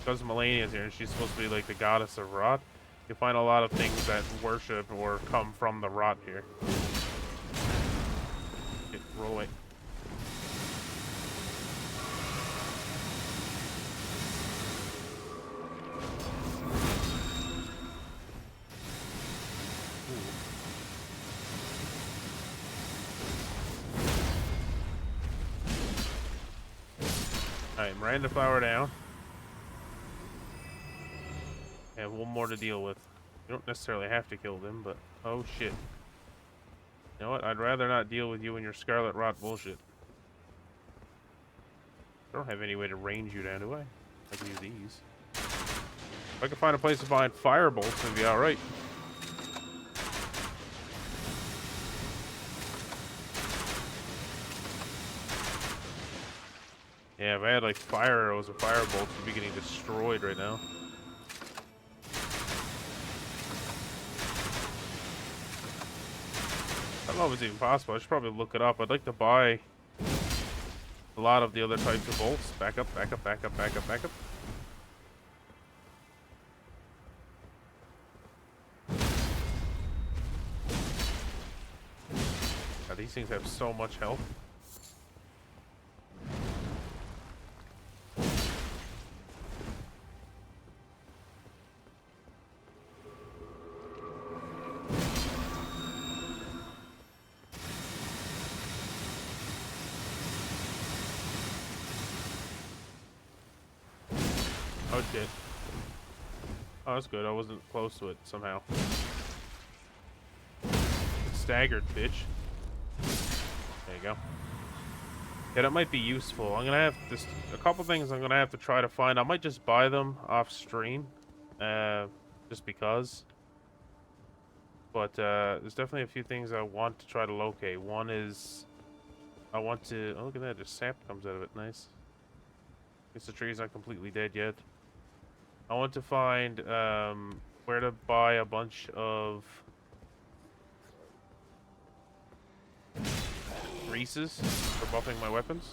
Because Malenia's here, and she's supposed to be like the goddess of rot. You'll find a lot of things that worship or come from the rot here. Okay, roll away. Alright, Miranda flower down. And one more to deal with. You don't necessarily have to kill them, but... Oh, shit. You know what? I'd rather not deal with you and your Scarlet Rot bullshit. I don't have any way to range you down, do I? I can use these. If I can find a place to find fire bolts, it'd be alright. Yeah, if I had like fire arrows or fire bolts, we'd be getting destroyed right now. I don't know if it's even possible. I should probably look it up. I'd like to buy a lot of the other types of bolts. Back up, back up, back up, back up, back up. God, these things have so much health. Oh shit. Oh, that's good. I wasn't close to it somehow. Staggered, bitch. There you go. Yeah, that might be useful. I'm gonna have this. A couple things I'm gonna have to try to find. I might just buy them off stream, just because. But there's definitely a few things I want to try to locate. One is I want to. Oh, look at that! Just sap comes out of it. Nice. Guess the tree's not completely dead yet. I want to find where to buy a bunch of greases for buffing my weapons.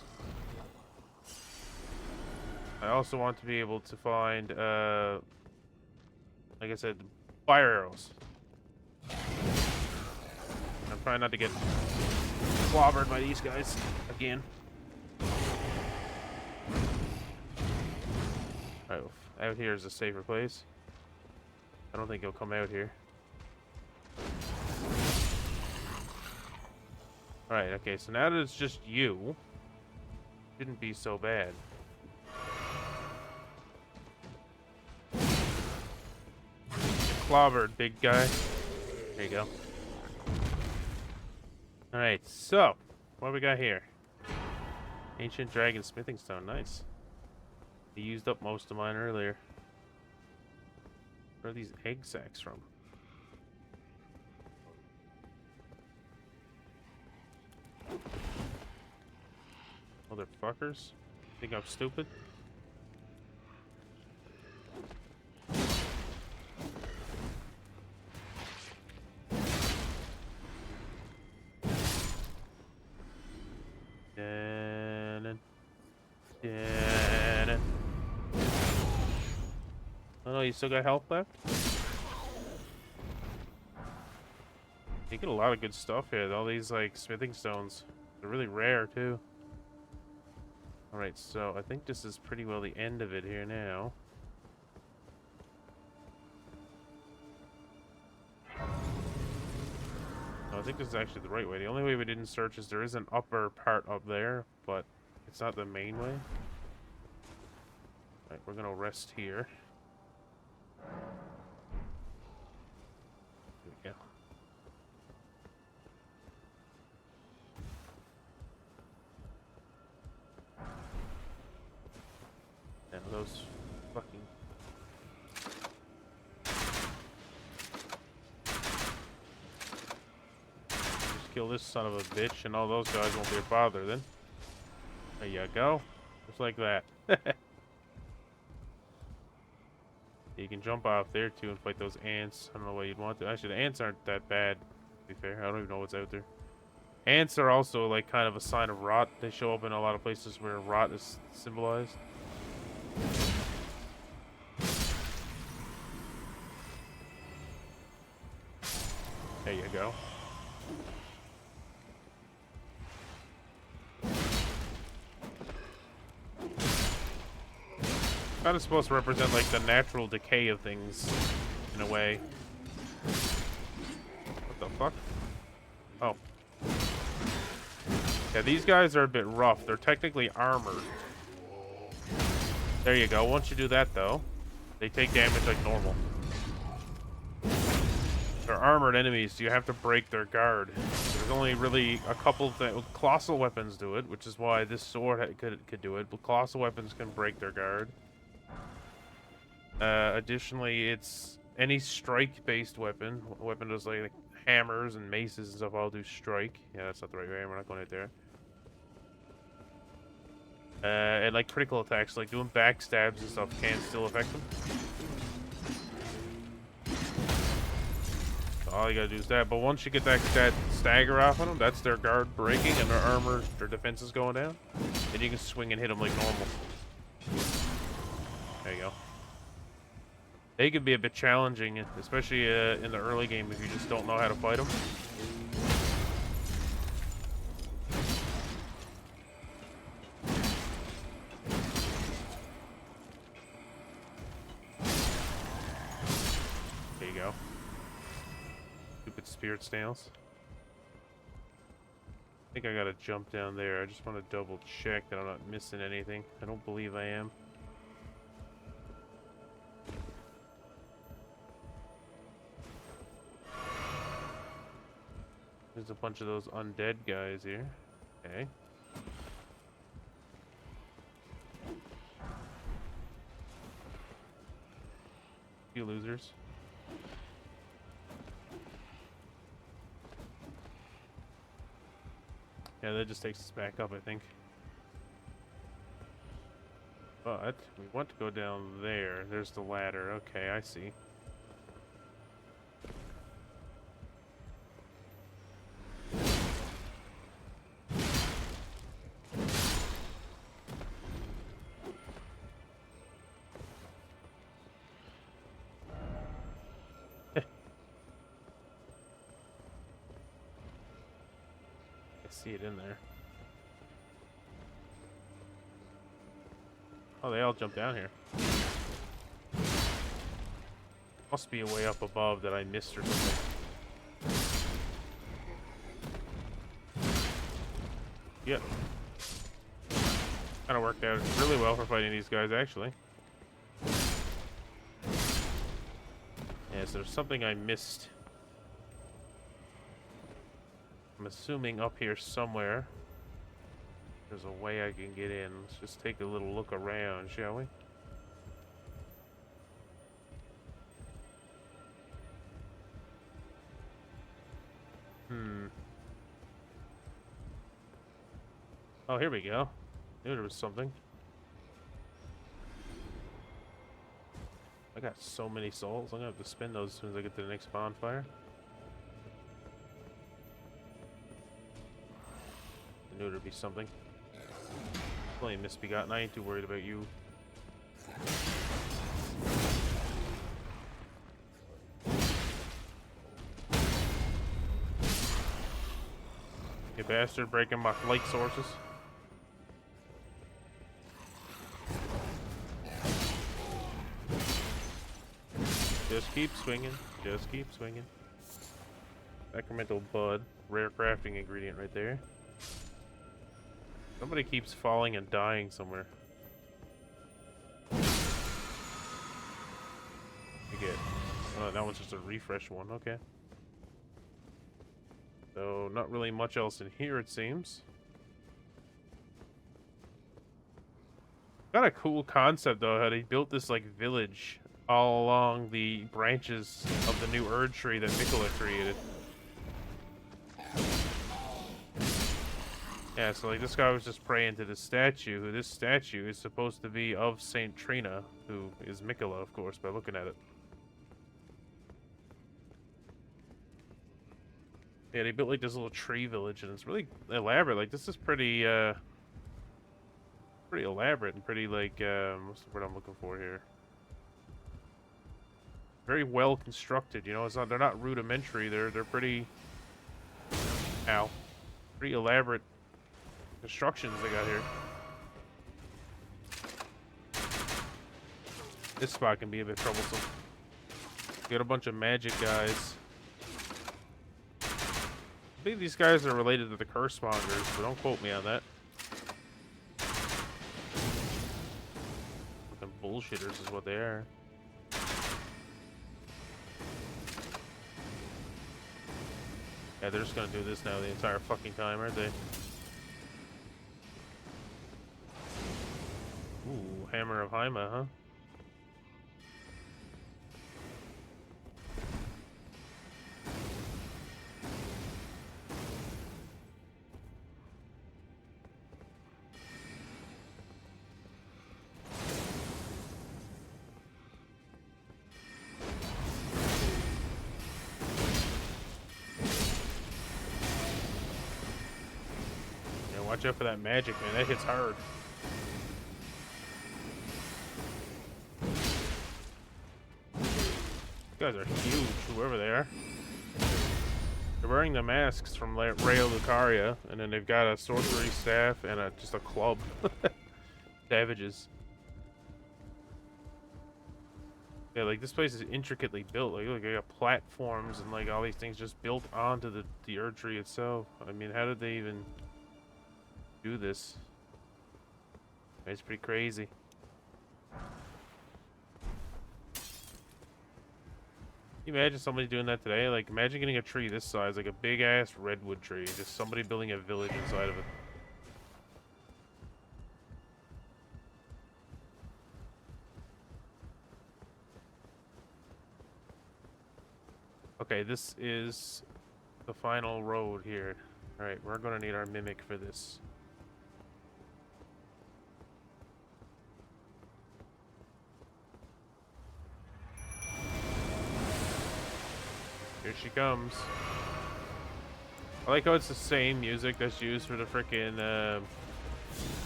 I also want to be able to find, like I said, fire arrows. I'm trying not to get clobbered by these guys again. Alright, out here is a safer place. I don't think he'll come out here. Alright, okay, so now that it's just you, shouldn't be so bad. Get clobbered, big guy. There you go. Alright, so, what do we got here? Ancient Dragon Smithing Stone, nice. I used up most of mine earlier. Where are these egg sacs from? Motherfuckers. Think I'm stupid? Oh, you still got health left? You get a lot of good stuff here. All these, like, smithing stones. They're really rare, too. Alright, so I think this is pretty well the end of it here now. No, I think this is actually the right way. The only way we didn't search is there is an upper part up there, but it's not the main way. Alright, we're gonna rest here. There we go. And those fucking... Just kill this son of a bitch and all those guys won't be a bother then. There you go. Just like that. You can jump off there too and fight those ants. I don't know why you'd want to. Actually, the ants aren't that bad, to be fair. I don't even know what's out there. Ants are also like kind of a sign of rot. They show up in a lot of places where rot is symbolized. There you go. Kind of supposed to represent like the natural decay of things, in a way. What the fuck? Oh. Yeah, these guys are a bit rough. They're technically armored. There you go. Once you do that, though, they take damage like normal. They're armored enemies, so you have to break their guard. There's only really a couple things. Colossal weapons do it, which is why this sword could do it. But colossal weapons can break their guard. Additionally, it's any strike-based weapon. Weapon does like hammers and maces and stuff all do strike. Yeah, that's not the right way. We're not going right there. And like critical attacks, like doing backstabs and stuff, can still affect them. So all you gotta do is that. But once you get that stagger off on them, that's their guard breaking and their armor, their defense is going down. And you can swing and hit them like normal. There you go. They can be a bit challenging, especially in the early game if you just don't know how to fight them. There you go. Stupid spirit snails. I think I gotta jump down there. I just want to double check that I'm not missing anything. I don't believe I am. There's a bunch of those undead guys here. Okay. You losers. Yeah, that just takes us back up, I think. But we want to go down there. There's the ladder. Okay, I see. See it in there. Oh, they all jumped down here. Must be a way up above that I missed or something. Yep. Kind of worked out really well for fighting these guys, actually. Yes, there's something I missed. I'm assuming up here somewhere there's a way I can get in. Let's just take a little look around, shall we? Oh, here we go. Knew there was something. I got so many souls. I'm gonna have to spend those as soon as I get to the next bonfire. I knew there'd be something. Only misbegotten. I ain't too worried about you. You bastard, breaking my light sources. Just keep swinging. Just keep swinging. Sacramental bud. Rare crafting ingredient right there. Somebody keeps falling and dying somewhere. You get. Oh, that one's just a refresh one. Okay. So, not really much else in here, it seems. Got a cool concept, though, how they built this, like, village all along the branches of the new Erd tree that Miquella created. Yeah, so, like, this guy was just praying to this statue, who this statue is supposed to be of Saint Trina, who is Miquella, of course, by looking at it. Yeah, they built, like, this little tree village, and it's really elaborate. Like, this is pretty, pretty elaborate and pretty, like, what's the word I'm looking for here? Very well constructed, you know. It's not, they're not rudimentary. They're pretty, pretty elaborate constructions they got here. This spot can be a bit troublesome. You got a bunch of magic guys. I think these guys are related to the curse mongers, but don't quote me on that. Fucking bullshitters is what they are. Yeah, they're just gonna do this now the entire fucking time, aren't they? Ooh, Hammer of Haima, huh? Watch out for that magic, man. That hits hard. These guys are huge, whoever they are. They're wearing the masks from Rael Lucaria, and then they've got a sorcery staff and just a club. Savages. Yeah, like this place is intricately built. Like, look, I got platforms and like all these things just built onto the Erd tree itself. I mean, how did they even do this? It's pretty crazy. Can you imagine somebody doing that today? Like, imagine getting a tree this size, like a big ass redwood tree, just somebody building a village inside of it. Okay, this is the final road here. Alright, we're gonna need our mimic for this. Here she comes. I like how it's the same music that's used for the frickin'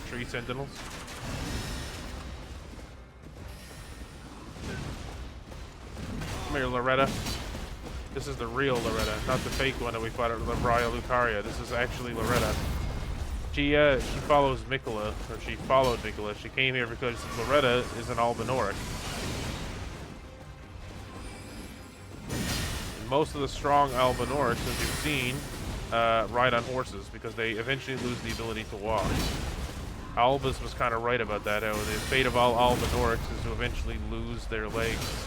tree sentinels. Come here, Loretta. This is the real Loretta, not the fake one that we fought at Rael Lucaria. This is actually Loretta. She follows Miquella, or she followed Miquella. She came here because Loretta is an Albinauric. And most of the strong Albinaurics, as you've seen, ride on horses because they eventually lose the ability to walk. Albus was kind of right about that. How the fate of all Albinaurics is to eventually lose their legs.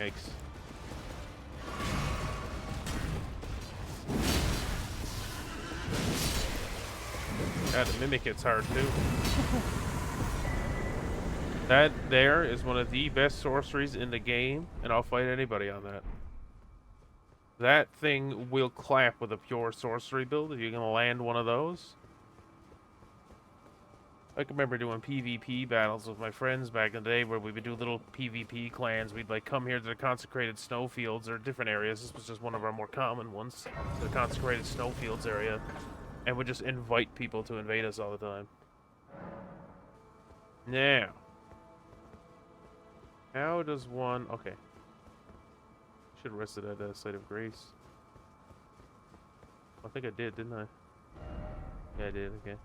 Yikes. Yeah, the mimic hits hard too. That there is one of the best sorceries in the game, and I'll fight anybody on that. That thing will clap with a pure sorcery build if you're gonna land one of those. I can remember doing PvP battles with my friends back in the day where we would do little PvP clans. We'd like come here to the consecrated snowfields or different areas. This was just one of our more common ones, the consecrated snowfields area, and would just invite people to invade us all the time. Now, how does one... Okay. Should have rested at the Site of Grace. I think I did, didn't I? Yeah, I did, okay.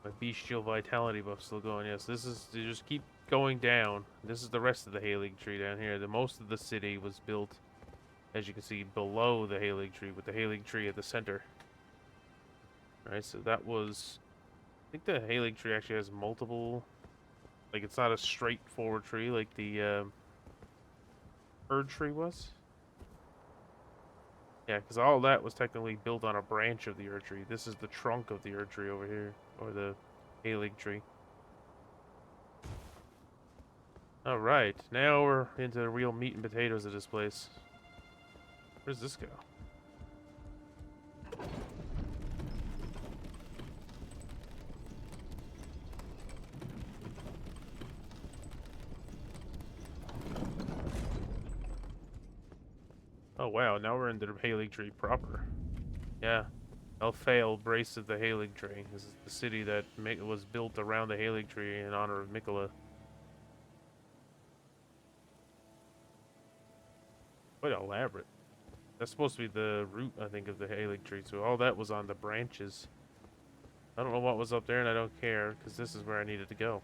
My bestial vitality buff's still going. Yes, this is to just keep going down. This is the rest of the Haligtree down here. The most of the city was built, as you can see, below the Haligtree, with the Haligtree at the center. Alright, so that was... I think the Haligtree actually has multiple... Like, it's not a straightforward tree like the Erd tree was. Yeah, because all that was technically built on a branch of the Erd tree. This is the trunk of the Erd tree over here, or the Haligtree. Alright, now we're into the real meat and potatoes of this place. Where's this go? Oh wow, now we're into the Haligtree proper. Yeah. Elphael braced the Haligtree. This is the city that was built around the Haligtree in honor of Miquella. Quite elaborate. That's supposed to be the root, I think, of the Haligtree, so all that was on the branches. I don't know what was up there, and I don't care, because this is where I needed to go.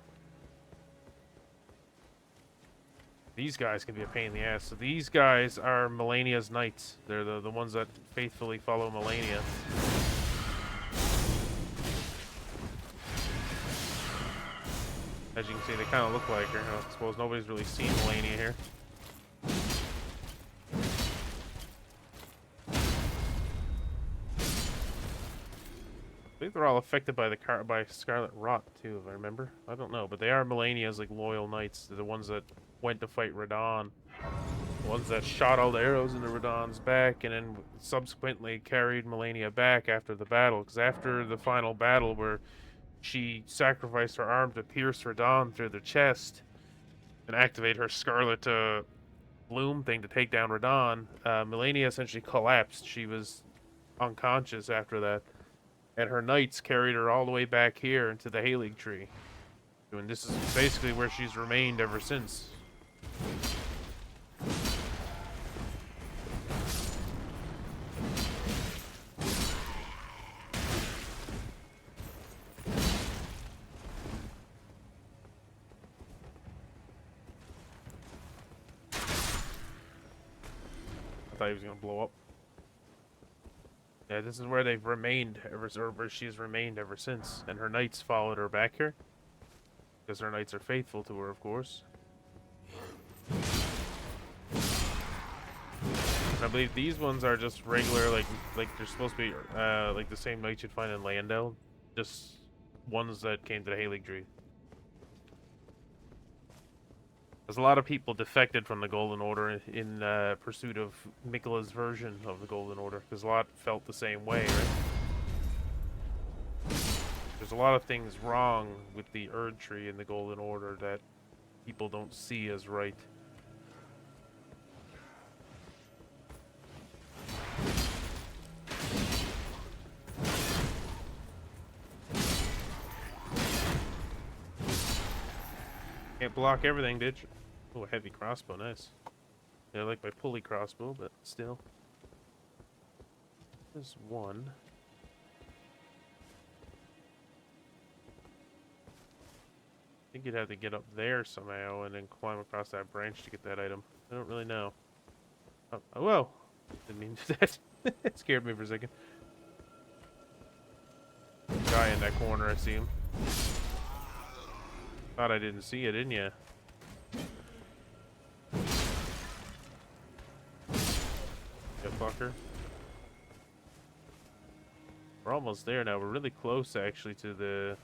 These guys can be a pain in the ass. So these guys are Malenia's knights. They're the ones that faithfully follow Malenia. As you can see, they kind of look like her. I suppose nobody's really seen Malenia here. I think they're all affected by by Scarlet Rot too, if I remember. I don't know, but they are Malenia's like loyal knights. They're the ones that went to fight Radahn. The ones that shot all the arrows into Radahn's back and then subsequently carried Malenia back after the battle. Because after the final battle where she sacrificed her arm to pierce Radahn through the chest, and activate her Scarlet Bloom thing to take down Radon, Malenia essentially collapsed. She was unconscious after that, and her knights carried her all the way back here into the Haligtree. And this is basically where she's remained ever since. I thought he was gonna blow up. Yeah, this is where they've remained or where she's remained ever since, and her knights followed her back here because her knights are faithful to her, of course. And I believe these ones are just regular, like they're supposed to be like the same knights you'd find in Landell, just ones that came to the Haligtree. There's a lot of people defected from the Golden Order in pursuit of Miquella's version of the Golden Order, because a lot felt the same way, right? There's a lot of things wrong with the Erdtree in the Golden Order that people don't see as right. Can't block everything, did you? Oh, a heavy crossbow, nice. Yeah, I like my pulley crossbow, but still. There's one. I think you'd have to get up there somehow and then climb across that branch to get that item. I don't really know. Oh, whoa! Didn't mean to do that. It scared me for a second. Guy in that corner, I see him. Thought I didn't see it, didn't ya? You fucker. We're almost there now. We're really close, actually, to the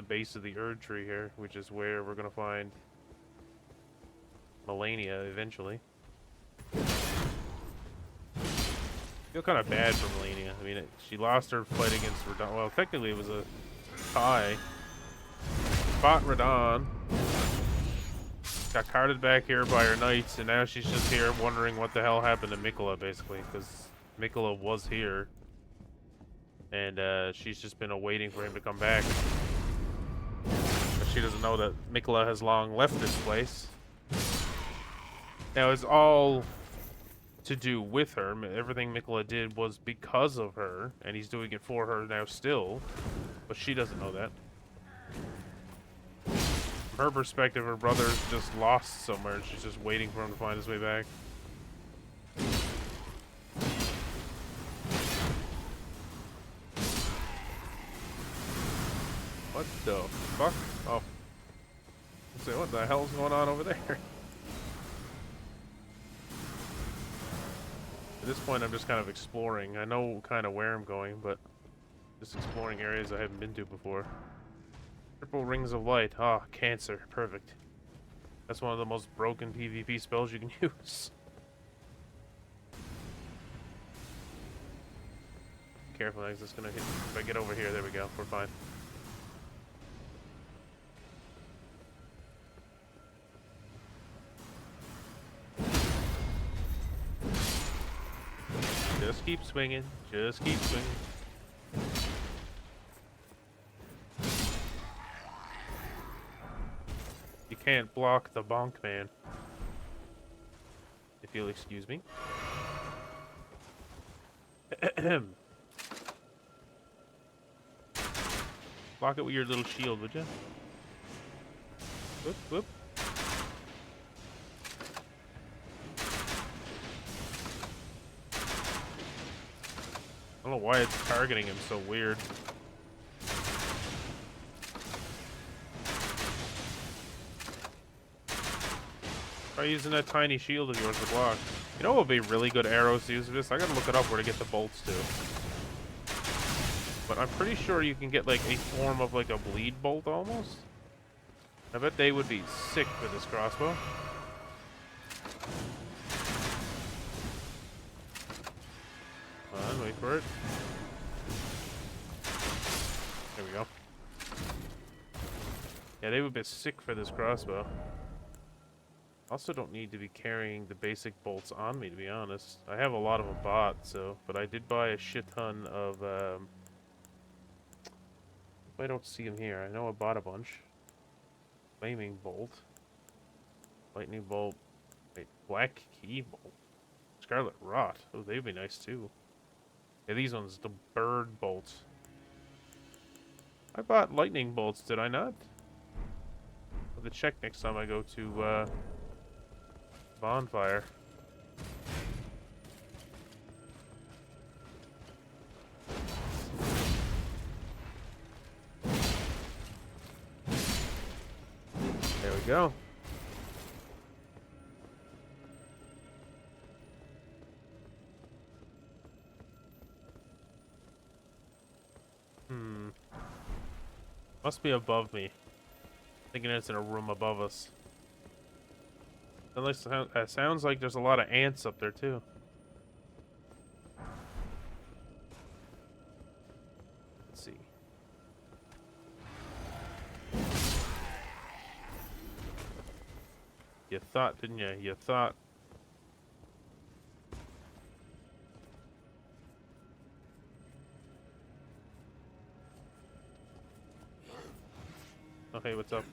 base of the Erdtree here, which is where we're gonna find Malenia eventually. I feel kind of bad for Malenia. I mean, she lost her fight against Radon. Well, technically it was a tie. Fought Radon. Got carted back here by her knights, and now she's just here wondering what the hell happened to Miquella, basically, because Miquella was here. And she's just been awaiting for him to come back. But she doesn't know that Miquella has long left this place. Now, it's all to do with her. Everything Miquella did was because of her, and he's doing it for her now still. But she doesn't know that. From her perspective, her brother's just lost somewhere, and she's just waiting for him to find his way back. What the fuck? Oh. Let's say, what the hell's going on over there? At this point, I'm just kind of exploring. I know kind of where I'm going, but just exploring areas I haven't been to before. Triple Rings of Light. Ah, Cancer. Perfect. That's one of the most broken PvP spells you can use. Careful, because it's gonna hit. If I get over here, there we go. We're fine. Just keep swinging. Just keep swinging. You can't block the bonk man. If you'll excuse me. Block it with your little shield, would you? Whoop, whoop. I don't know why it's targeting him so weird. Try using that tiny shield of yours to block. You know what would be really good arrows to use for this? I gotta look it up where to get the bolts to. But I'm pretty sure you can get like a form of like a bleed bolt almost. I bet they would be sick for this crossbow. Come on, wait for it. There we go. Yeah, they would be sick for this crossbow. Also don't need to be carrying the basic bolts on me, to be honest. I have a lot of them bought, so... But I did buy a shit ton of, I don't see them here. I know I bought a bunch. Flaming bolt. Lightning bolt. Wait, black key bolt. Scarlet rot. Oh, they'd be nice, too. Yeah, these ones, the bird bolts. I bought lightning bolts, did I not? I'll have to check next time I go to, bonfire. There we go. Must be above me. Thinking it's in a room above us. It sounds like there's a lot of ants up there too. Let's see. You thought, didn't you? You thought. Oh, hey, what's up?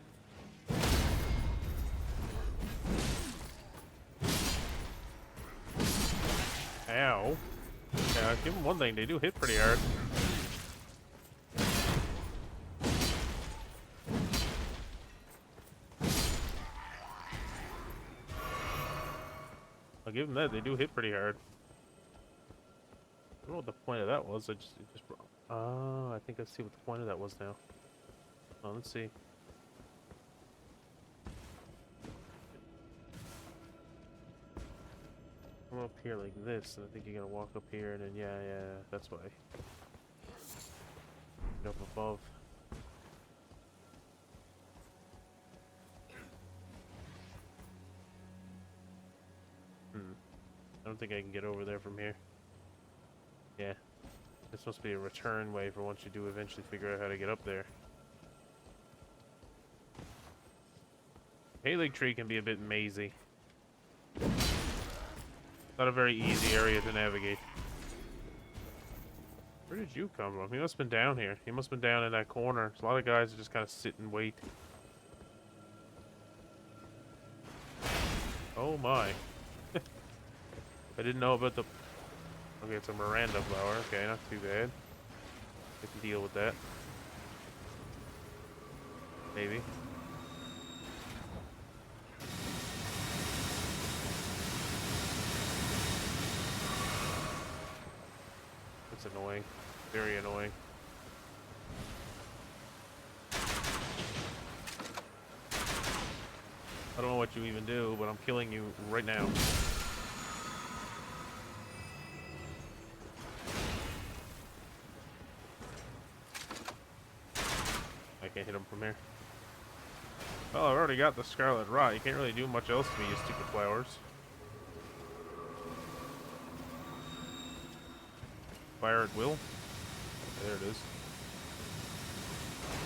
Ow. Yeah, give them one thing, they do hit pretty hard. I'll give them that, they do hit pretty hard. I don't know what the point of that was, oh, I think I see what the point of that was now. Oh, let's see. Come up here like this, and I think you're gonna walk up here, and then yeah, that's why. Get up above. I don't think I can get over there from here. Yeah. This must be a return way for once you do eventually figure out how to get up there. Haligtree can be a bit mazy. Not a very easy area to navigate. Where did you come from? He must have been down here. He must have been down in that corner. There's a lot of guys that just kind of sit and wait. Oh my. I didn't know about the... Okay, it's a Miranda flower. Okay, not too bad. I can deal with that. Maybe. That's annoying. Very annoying. I don't know what you even do, but I'm killing you right now. I can't hit him from here. Well, I've already got the Scarlet Rot. You can't really do much else to me, you stupid flowers. Fire at will. There it is.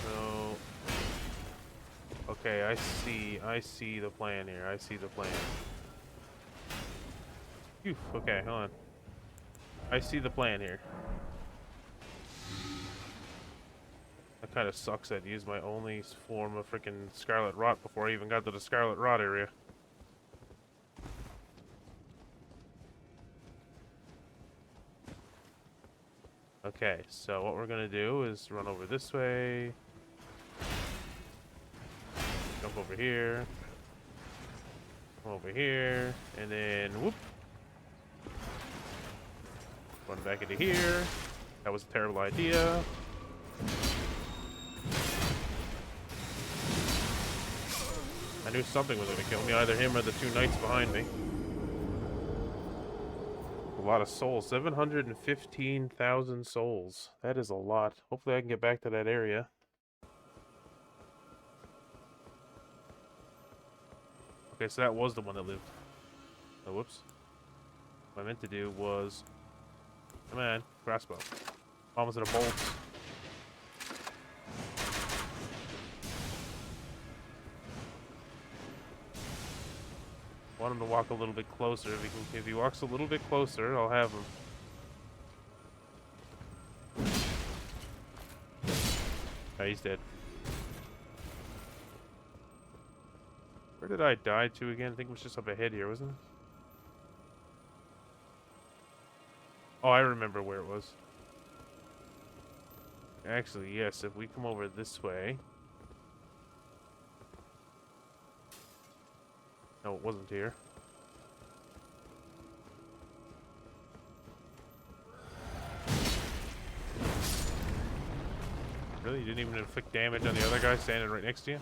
So... Okay, I see the plan here. I see the plan. Phew, okay, hold on. I see the plan here. That kind of sucks that I used my only form of freaking Scarlet Rot before I even got to the Scarlet Rot area. Okay, so what we're gonna do is run over this way. Jump over here. Come over here. And then, whoop. Run back into here. That was a terrible idea. I knew something was going to kill me, either him or the two knights behind me. A lot of souls. 715,000 souls. That is a lot. Hopefully I can get back to that area. Okay, so that was the one that lived. Oh, whoops. What I meant to do was... Come on, crossbow. Almost at a bolt. want him to walk a little bit closer. If he walks a little bit closer, I'll have him. Oh, he's dead. Where did I die to again? I think it was just up ahead here, wasn't it? Oh, I remember where it was. Actually, yes, if we come over this way... No, it wasn't here. Really? You didn't even inflict damage on the other guy standing right next to you?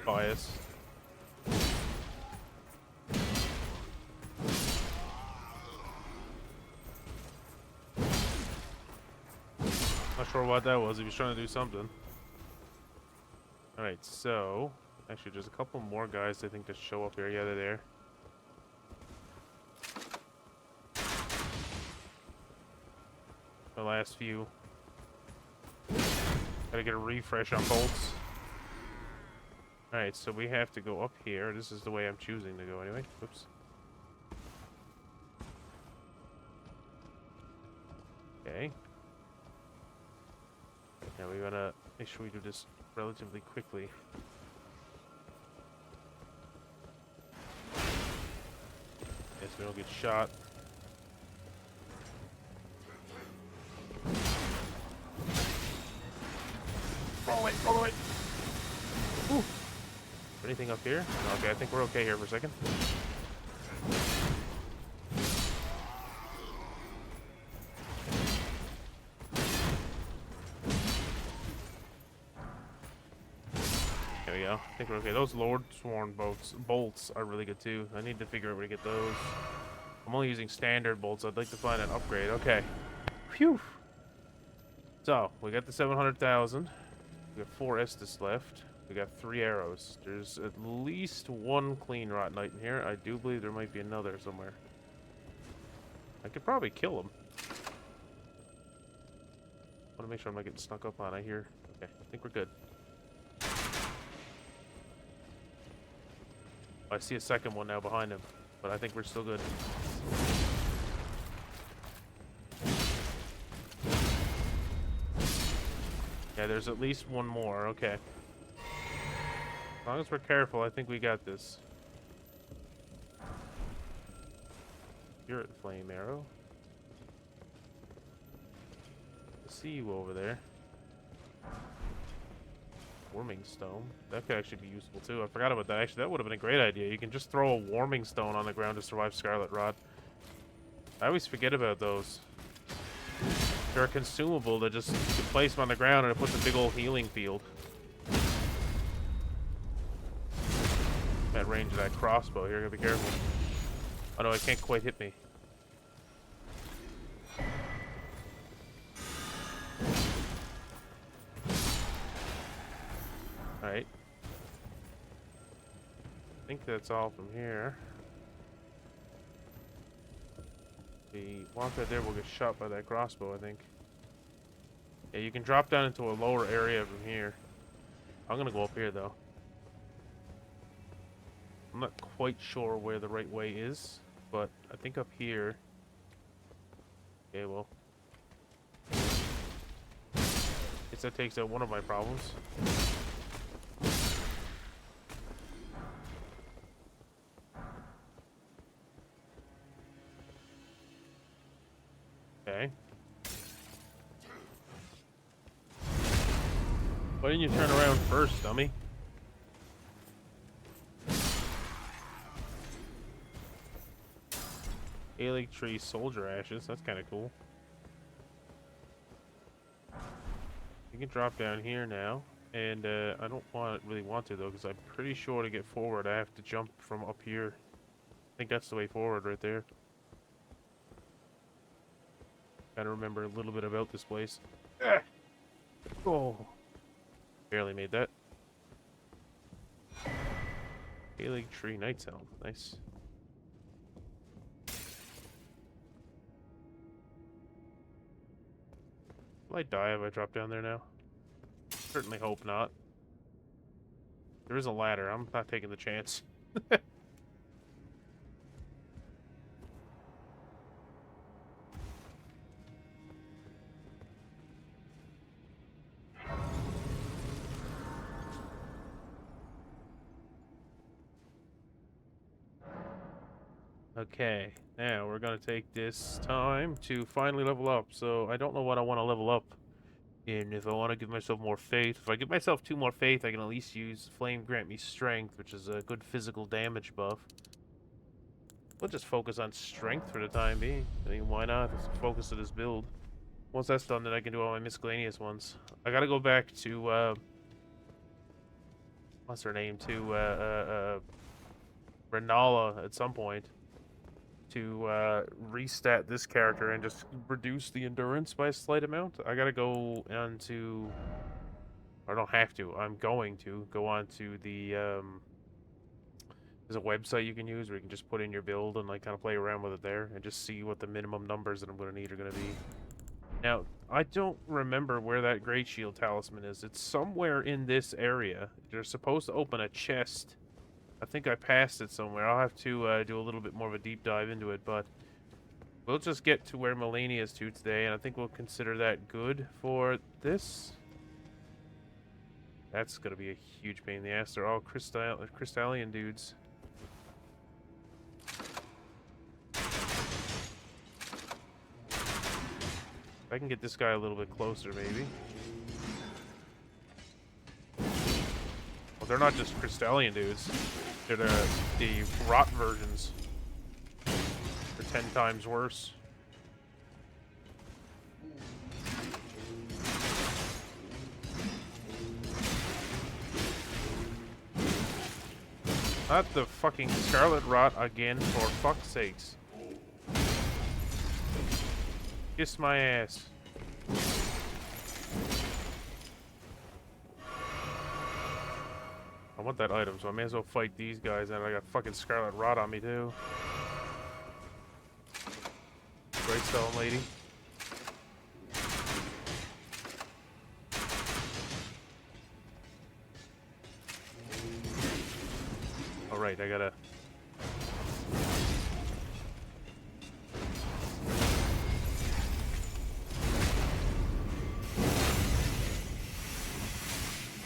Bias. Not sure what that was. He was trying to do something. Alright, so... Actually, there's a couple more guys I think that show up here. Yeah, they're there. The last few. Gotta get a refresh on bolts. Alright, so we have to go up here. This is the way I'm choosing to go anyway. Oops. Okay. Now we gotta make sure we do this relatively quickly. Yes, we don't get shot. Roll it, roll it. Ooh. Anything up here? Okay, I think we're okay here for a second. There we go. I think we're okay. Those Lord Sworn bolts are really good too. I need to figure out where to get those. I'm only using standard bolts. I'd like to find an upgrade. Okay. Phew. So, we got the 700,000. We got 4 Estus left. We got 3 arrows. There's at least 1 clean rot knight in here. I do believe there might be another somewhere. I could probably kill him. I want to make sure I'm not getting snuck up on. I hear. Okay, I think we're good. I see a second one now behind him, but I think we're still good. Yeah, there's at least 1 more. Okay. As long as we're careful, I think we got this. Spirit Flame Arrow. I see you over there. Warming Stone. That could actually be useful too. I forgot about that. Actually, that would have been a great idea. You can just throw a Warming Stone on the ground to survive Scarlet Rot. I always forget about those. They're a consumable that just you place them on the ground and it puts a big old healing field. At range of that crossbow here, gotta be careful. Oh no, it can't quite hit me. Alright. I think that's all from here. We walk out there, we'll get shot by that crossbow, I think. Yeah, you can drop down into a lower area from here. I'm gonna go up here, though. I'm not quite sure where the right way is, but I think up here... Okay, well... Guess that takes out one of my problems. Okay. Why didn't you turn around first, dummy? Haligtree soldier ashes, that's kind of cool. You can drop down here now, and I don't really want to though, because I'm pretty sure to get forward I have to jump from up here. I think that's the way forward right there. Gotta remember a little bit about this place. Ah! Oh, barely made that. Haligtree Knight's Helm, nice. Will I die if I drop down there now? Certainly hope not. There is a ladder. I'm not taking the chance. Okay, now we're gonna take this time to finally level up. So I don't know what I want to level up in. If I want to give myself more faith, if I give myself 2 more faith, I can at least use Flame grant me strength, which is a good physical damage buff. We'll just focus on strength for the time being. I mean, why not? That's the focus of this build. Once that's done, then I can do all my miscellaneous ones. I gotta go back to what's her name? To Renala at some point to restat this character and just reduce the endurance by a slight amount. I gotta go onto... I don't have to. I'm going to go on to the... there's a website you can use where you can just put in your build and like kind of play around with it there and just see what the minimum numbers that I'm going to need are going to be. Now, I don't remember where that Great Shield Talisman is. It's somewhere in this area. You're supposed to open a chest. I think I passed it somewhere. I'll have to do a little bit more of a deep dive into it, but we'll just get to where Malenia is to today, and I think we'll consider that good for this. That's going to be a huge pain in the ass. They're all crystallian dudes. If I can get this guy a little bit closer, maybe. Well, they're not just crystallian dudes. They're the rot versions. They're 10 times worse. Not the fucking Scarlet Rot again, for fuck's sakes. Kiss my ass. I want that item, so I may as well fight these guys, and I got fucking Scarlet Rot on me, too. Great Stone Lady. Alright, I gotta...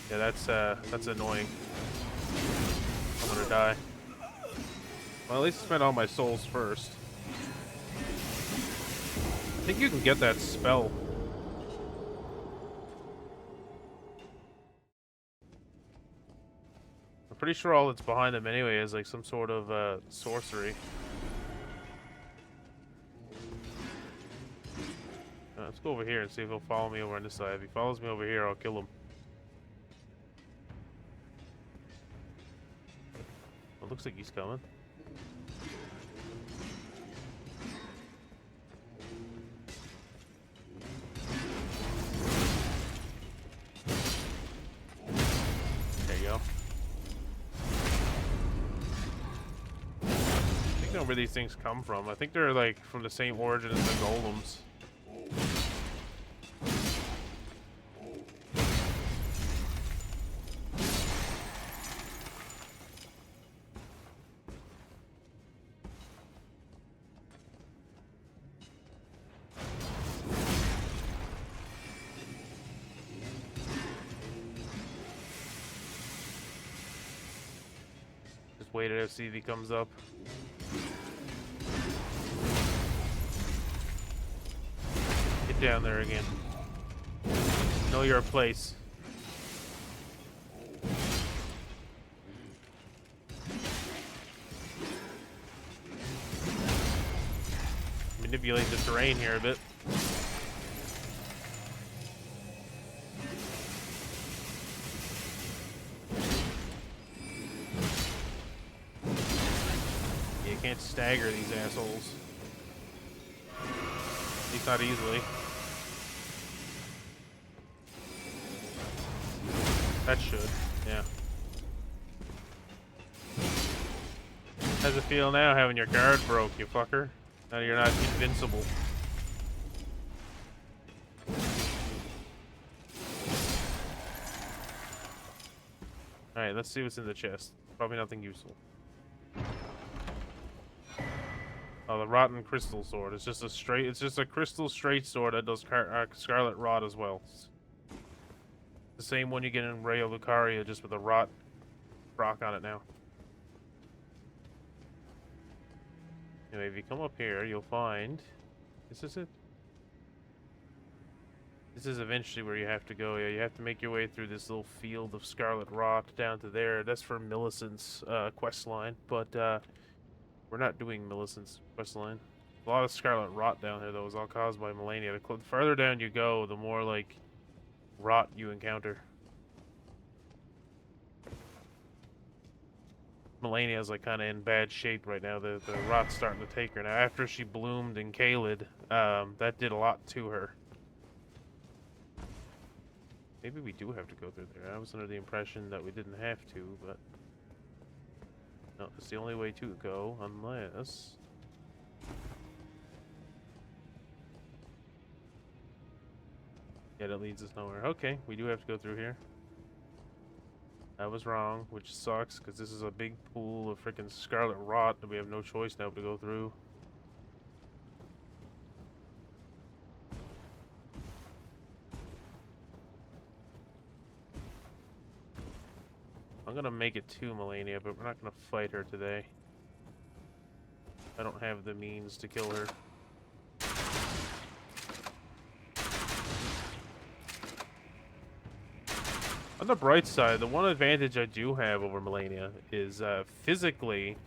Yeah, that's annoying. I'm gonna die. Well, at least I spent all my souls first. I think you can get that spell. I'm pretty sure all that's behind them anyway is like some sort of sorcery. Let's go over here and see if he'll follow me over on this side. If he follows me over here, I'll kill him. Well, looks like he's coming. There you go. I don't know where these things come from. I think they're like from the same origin as the golems. Wait to see if he comes up. Get down there again. Know your place. Manipulate the terrain here a bit. Can't stagger these assholes. At least not easily. That should, yeah. How's it feel now having your guard broke, you fucker? Now you're not invincible. Alright, Alright, let's see what's in the chest. Probably nothing useful. Oh, the rotten crystal sword. It's just a crystal straight sword that does scarlet rot as well. It's the same one you get in Ray of Lucaria, just with a rot rock on it now. Anyway, if you come up here, you'll find... Is this it? This is eventually where you have to go. Yeah, you have to make your way through this little field of scarlet rot down to there. That's for Millicent's quest line, but we're not doing Millicent's quest line. A lot of scarlet rot down there, though, is all caused by Malenia. The farther down you go, the more, like, rot you encounter. Malenia's, like, kind of in bad shape right now. The rot's starting to take her. Now, after she bloomed in Caelid, that did a lot to her. Maybe we do have to go through there. I was under the impression that we didn't have to, but... No, it's the only way to go, unless... Yeah, that leads us nowhere. Okay, we do have to go through here. I was wrong, which sucks, because this is a big pool of freaking scarlet rot that we have no choice now to go through. I'm gonna make it to Malenia, but we're not gonna fight her today. I don't have the means to kill her. On the bright side, the one advantage I do have over Malenia is physically,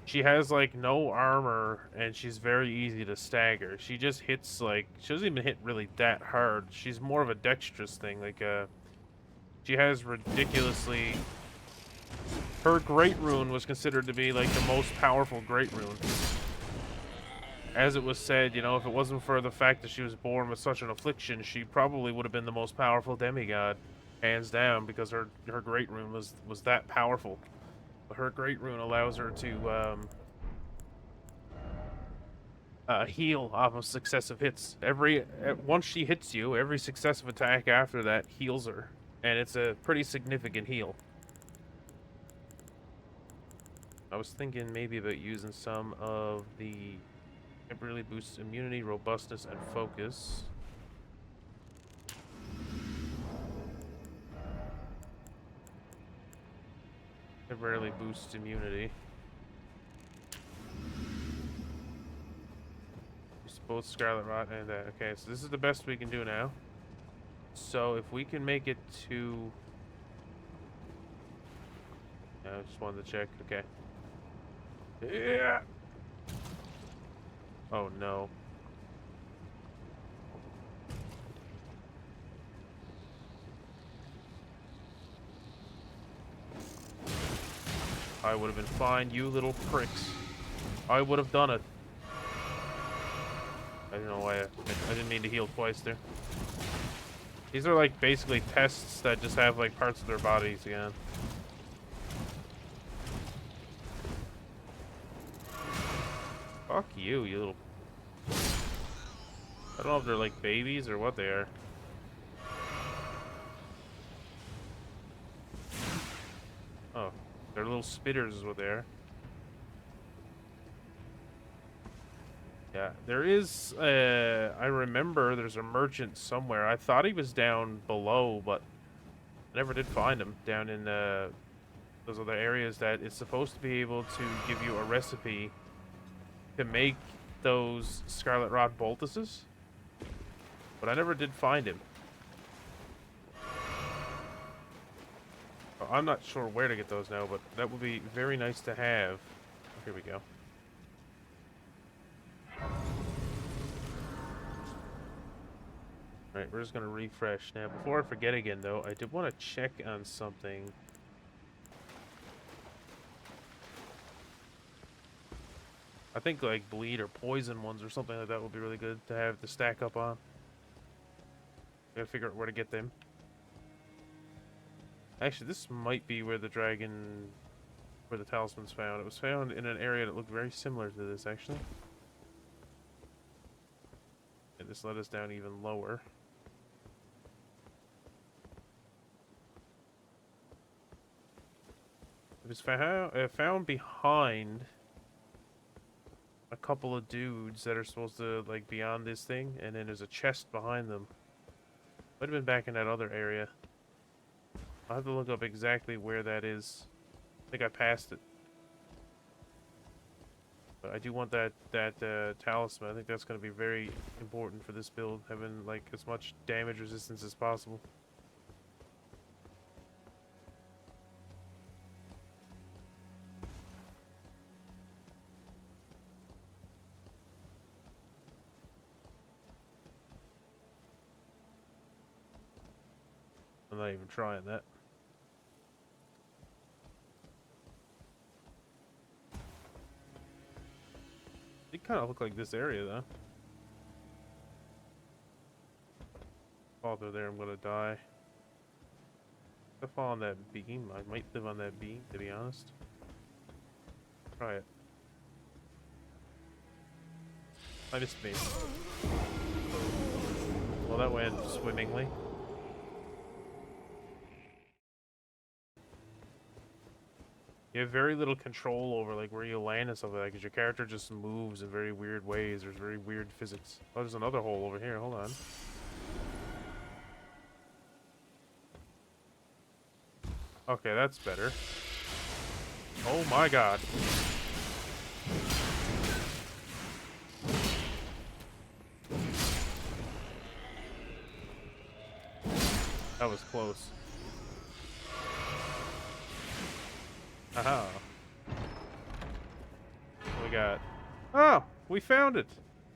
she has like no armor and she's very easy to stagger. She just hits like, she doesn't even hit really that hard. She's more of a dexterous thing. Like she has ridiculously, her Great Rune was considered to be like the most powerful Great Rune. As it was said, you know, if it wasn't for the fact that she was born with such an affliction, she probably would have been the most powerful demigod. Hands down, because her Great Rune was that powerful. But her Great Rune allows her to heal off of successive hits. Once she hits you, every successive attack after that heals her, and it's a pretty significant heal. I was thinking maybe about using some of the temporarily boosts immunity, robustness, and focus. Temporarily boosts immunity. Use both Scarlet Rot and that. Okay, so this is the best we can do now. So if we can make it to... I just wanted to check. Okay. Yeah. Oh no. I would have been fine, you little pricks. I would have done it. I don't know why I didn't mean to heal twice there. These are like basically tests that just have like parts of their bodies again. Fuck you, you little... I don't know if they're like babies or what they are. Oh. They're little spitters is what they are. Yeah, there is, I remember there's a merchant somewhere. I thought he was down below, but I never did find him down in those other areas that it's supposed to be able to give you a recipe to make those Scarlet Rot Boltuses. But I never did find him. I'm not sure where to get those now, but that would be very nice to have. Here we go. Alright, we're just going to refresh. Now, before I forget again, though, I did want to check on something. I think, like, bleed or poison ones or something like that would be really good to have to stack up on. Gotta figure out where to get them. Actually, this might be where the talisman's found. It was found in an area that looked very similar to this, actually. And this led us down even lower. was found behind a couple of dudes that are supposed to, like, be on this thing, and then there's a chest behind them. Might have been back in that other area. I'll have to look up exactly where that is. I think I passed it. But I do want that talisman. I think that's going to be very important for this build, having, like, as much damage resistance as possible. I'm not even trying that. They kind of look like this area, though. Fall through there, I'm gonna die. If I fall on that beam, I might live on that beam, to be honest. Try it. I missed me. Well, that went swimmingly. You have very little control over, like, where you land and stuff like that, because your character just moves in very weird ways. There's very weird physics. Oh, there's another hole over here. Hold on. Okay, that's better. Oh my god. That was close. Aha. What we got? Oh, we found it.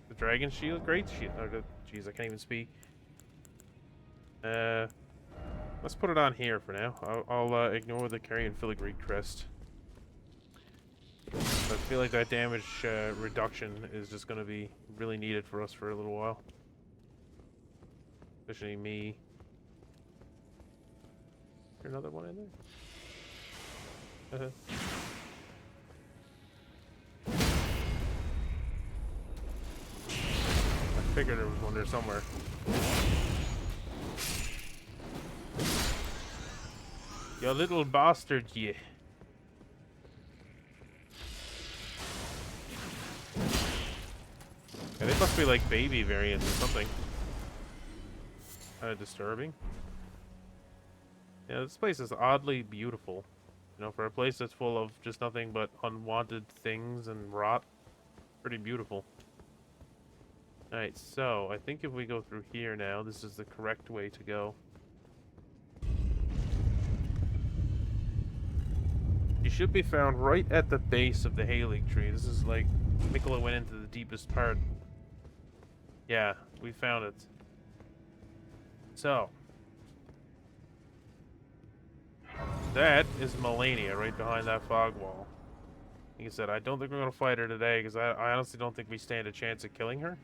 The dragon shield, great shield. Oh, jeez, I can't even speak. Let's put it on here for now. I'll ignore the carrion filigree crest. I feel like that damage reduction is just going to be really needed for us for a little while. Especially me. Is there another one in there? I figured there was one there somewhere. You little bastard, you. Yeah, they must be like baby variants or something. Kind of disturbing. Yeah, this place is oddly beautiful. You know, for a place that's full of just nothing but unwanted things and rot. Pretty beautiful. Alright, so I think if we go through here now, this is the correct way to go. You should be found right at the base of the Haligtree. This is like, Miquella went into the deepest part. Yeah, we found it. So. That is Malenia right behind that fog wall. Like I said, I don't think we're going to fight her today because I honestly don't think we stand a chance at killing her.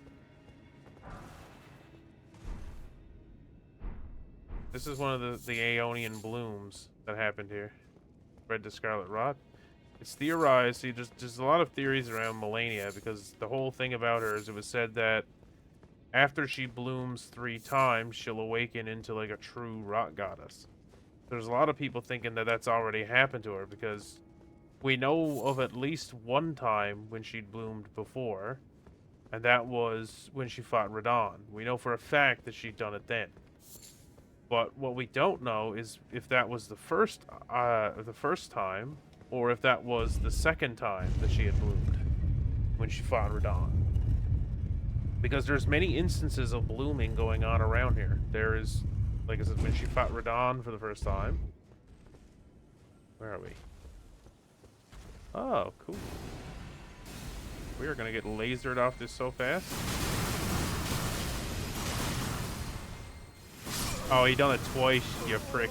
This is one of the Aeonian blooms that happened here. Spread to Scarlet Rot. It's theorized, see, there's a lot of theories around Malenia because the whole thing about her is it was said that after she blooms 3 times, she'll awaken into like a true rot goddess. There's a lot of people thinking that that's already happened to her because we know of at least one time when she'd bloomed before, and that was when she fought Radon. We know for a fact that she'd done it then. But what we don't know is if that was the first time, or if that was the second time that she had bloomed when she fought Radon. Because there's many instances of blooming going on around here. There is, like I said, when she fought Radon for the first time. Where are we? Oh, cool. We are gonna get lasered off this so fast. Oh, he done it twice, you prick.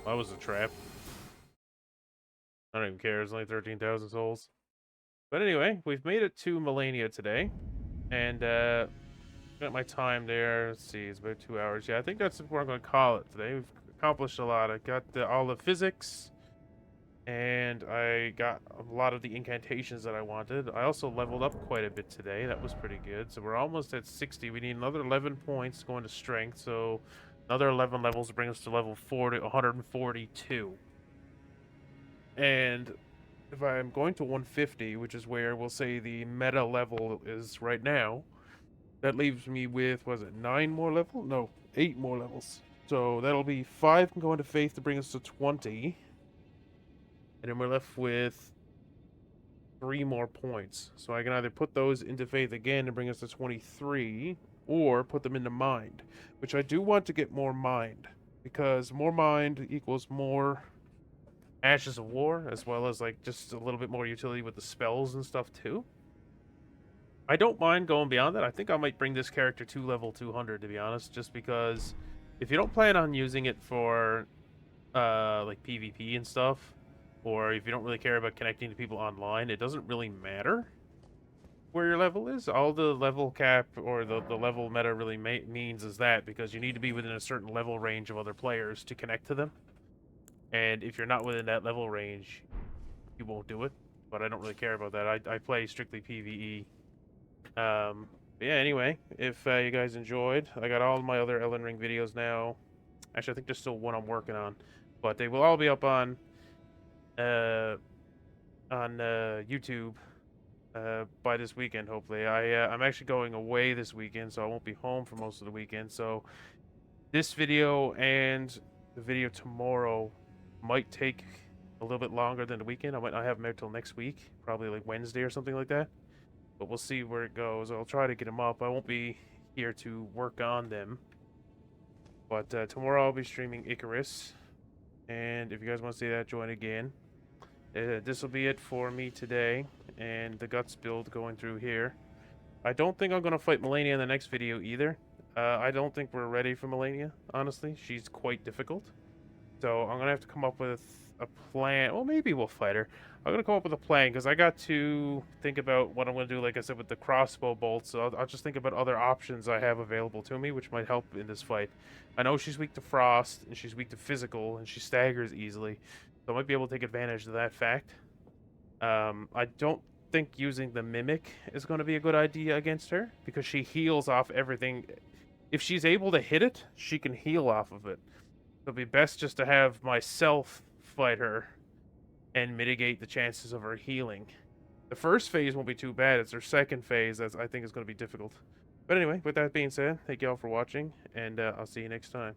That was a trap. I don't even care, it's only 13,000 souls. But anyway, we've made it to Malenia today. And, got my time there. Let's see, it's about 2 hours. Yeah, I think that's what I'm going to call it today. We've accomplished a lot. I got all the physics. And I got a lot of the incantations that I wanted. I also leveled up quite a bit today. That was pretty good. So we're almost at 60. We need another 11 points going to strength. So Another 11 levels to bring us to level 142. And if I'm going to 150, which is where we'll say the meta level is right now, that leaves me with, was it 9 more levels? No, 8 more levels. So that'll be 5 can go into Faith to bring us to 20. And then we're left with 3 more points. So I can either put those into Faith again and bring us to 23, or put them into Mind, which I do want to get more Mind, because more Mind equals more Ashes of War, as well as like just a little bit more utility with the spells and stuff too. I don't mind going beyond that. I think I might bring this character to level 200, to be honest, just because if you don't plan on using it for like PvP and stuff, or if you don't really care about connecting to people online, it doesn't really matter where your level is. All the level cap or the level meta really means is that, because you need to be within a certain level range of other players to connect to them. And if you're not within that level range, you won't do it. But I don't really care about that. I play strictly PvE. But yeah, anyway, if you guys enjoyed, I got all my other Elden Ring videos now. Actually, I think there's still one I'm working on. But they will all be up on YouTube by this weekend, hopefully. I'm actually going away this weekend, so I won't be home for most of the weekend. So this video and the video tomorrow might take a little bit longer than the weekend. I might not have them out till next week, probably like Wednesday or something like that. But we'll see where it goes. I'll try to get them up. I won't be here to work on them. But tomorrow I'll be streaming Icarus. And if you guys want to see that, join again. This will be it for me today. And the Guts build going through here. I don't think I'm going to fight Malenia in the next video either. I don't think we're ready for Malenia, honestly. She's quite difficult. So I'm going to have to come up with a plan. Well, maybe we'll fight her. I'm going to come up with a plan, because I got to think about what I'm going to do, like I said, with the crossbow bolts. So I'll just think about other options I have available to me, which might help in this fight. I know she's weak to frost, and she's weak to physical, and she staggers easily. So I might be able to take advantage of that fact. I don't think using the Mimic is going to be a good idea against her, because she heals off everything. If she's able to hit it, she can heal off of it. It'll be best just to have myself fight her and mitigate the chances of her healing. The first phase won't be too bad. It's her second phase that I think is going to be difficult. But anyway, with that being said, thank you all for watching, and I'll see you next time.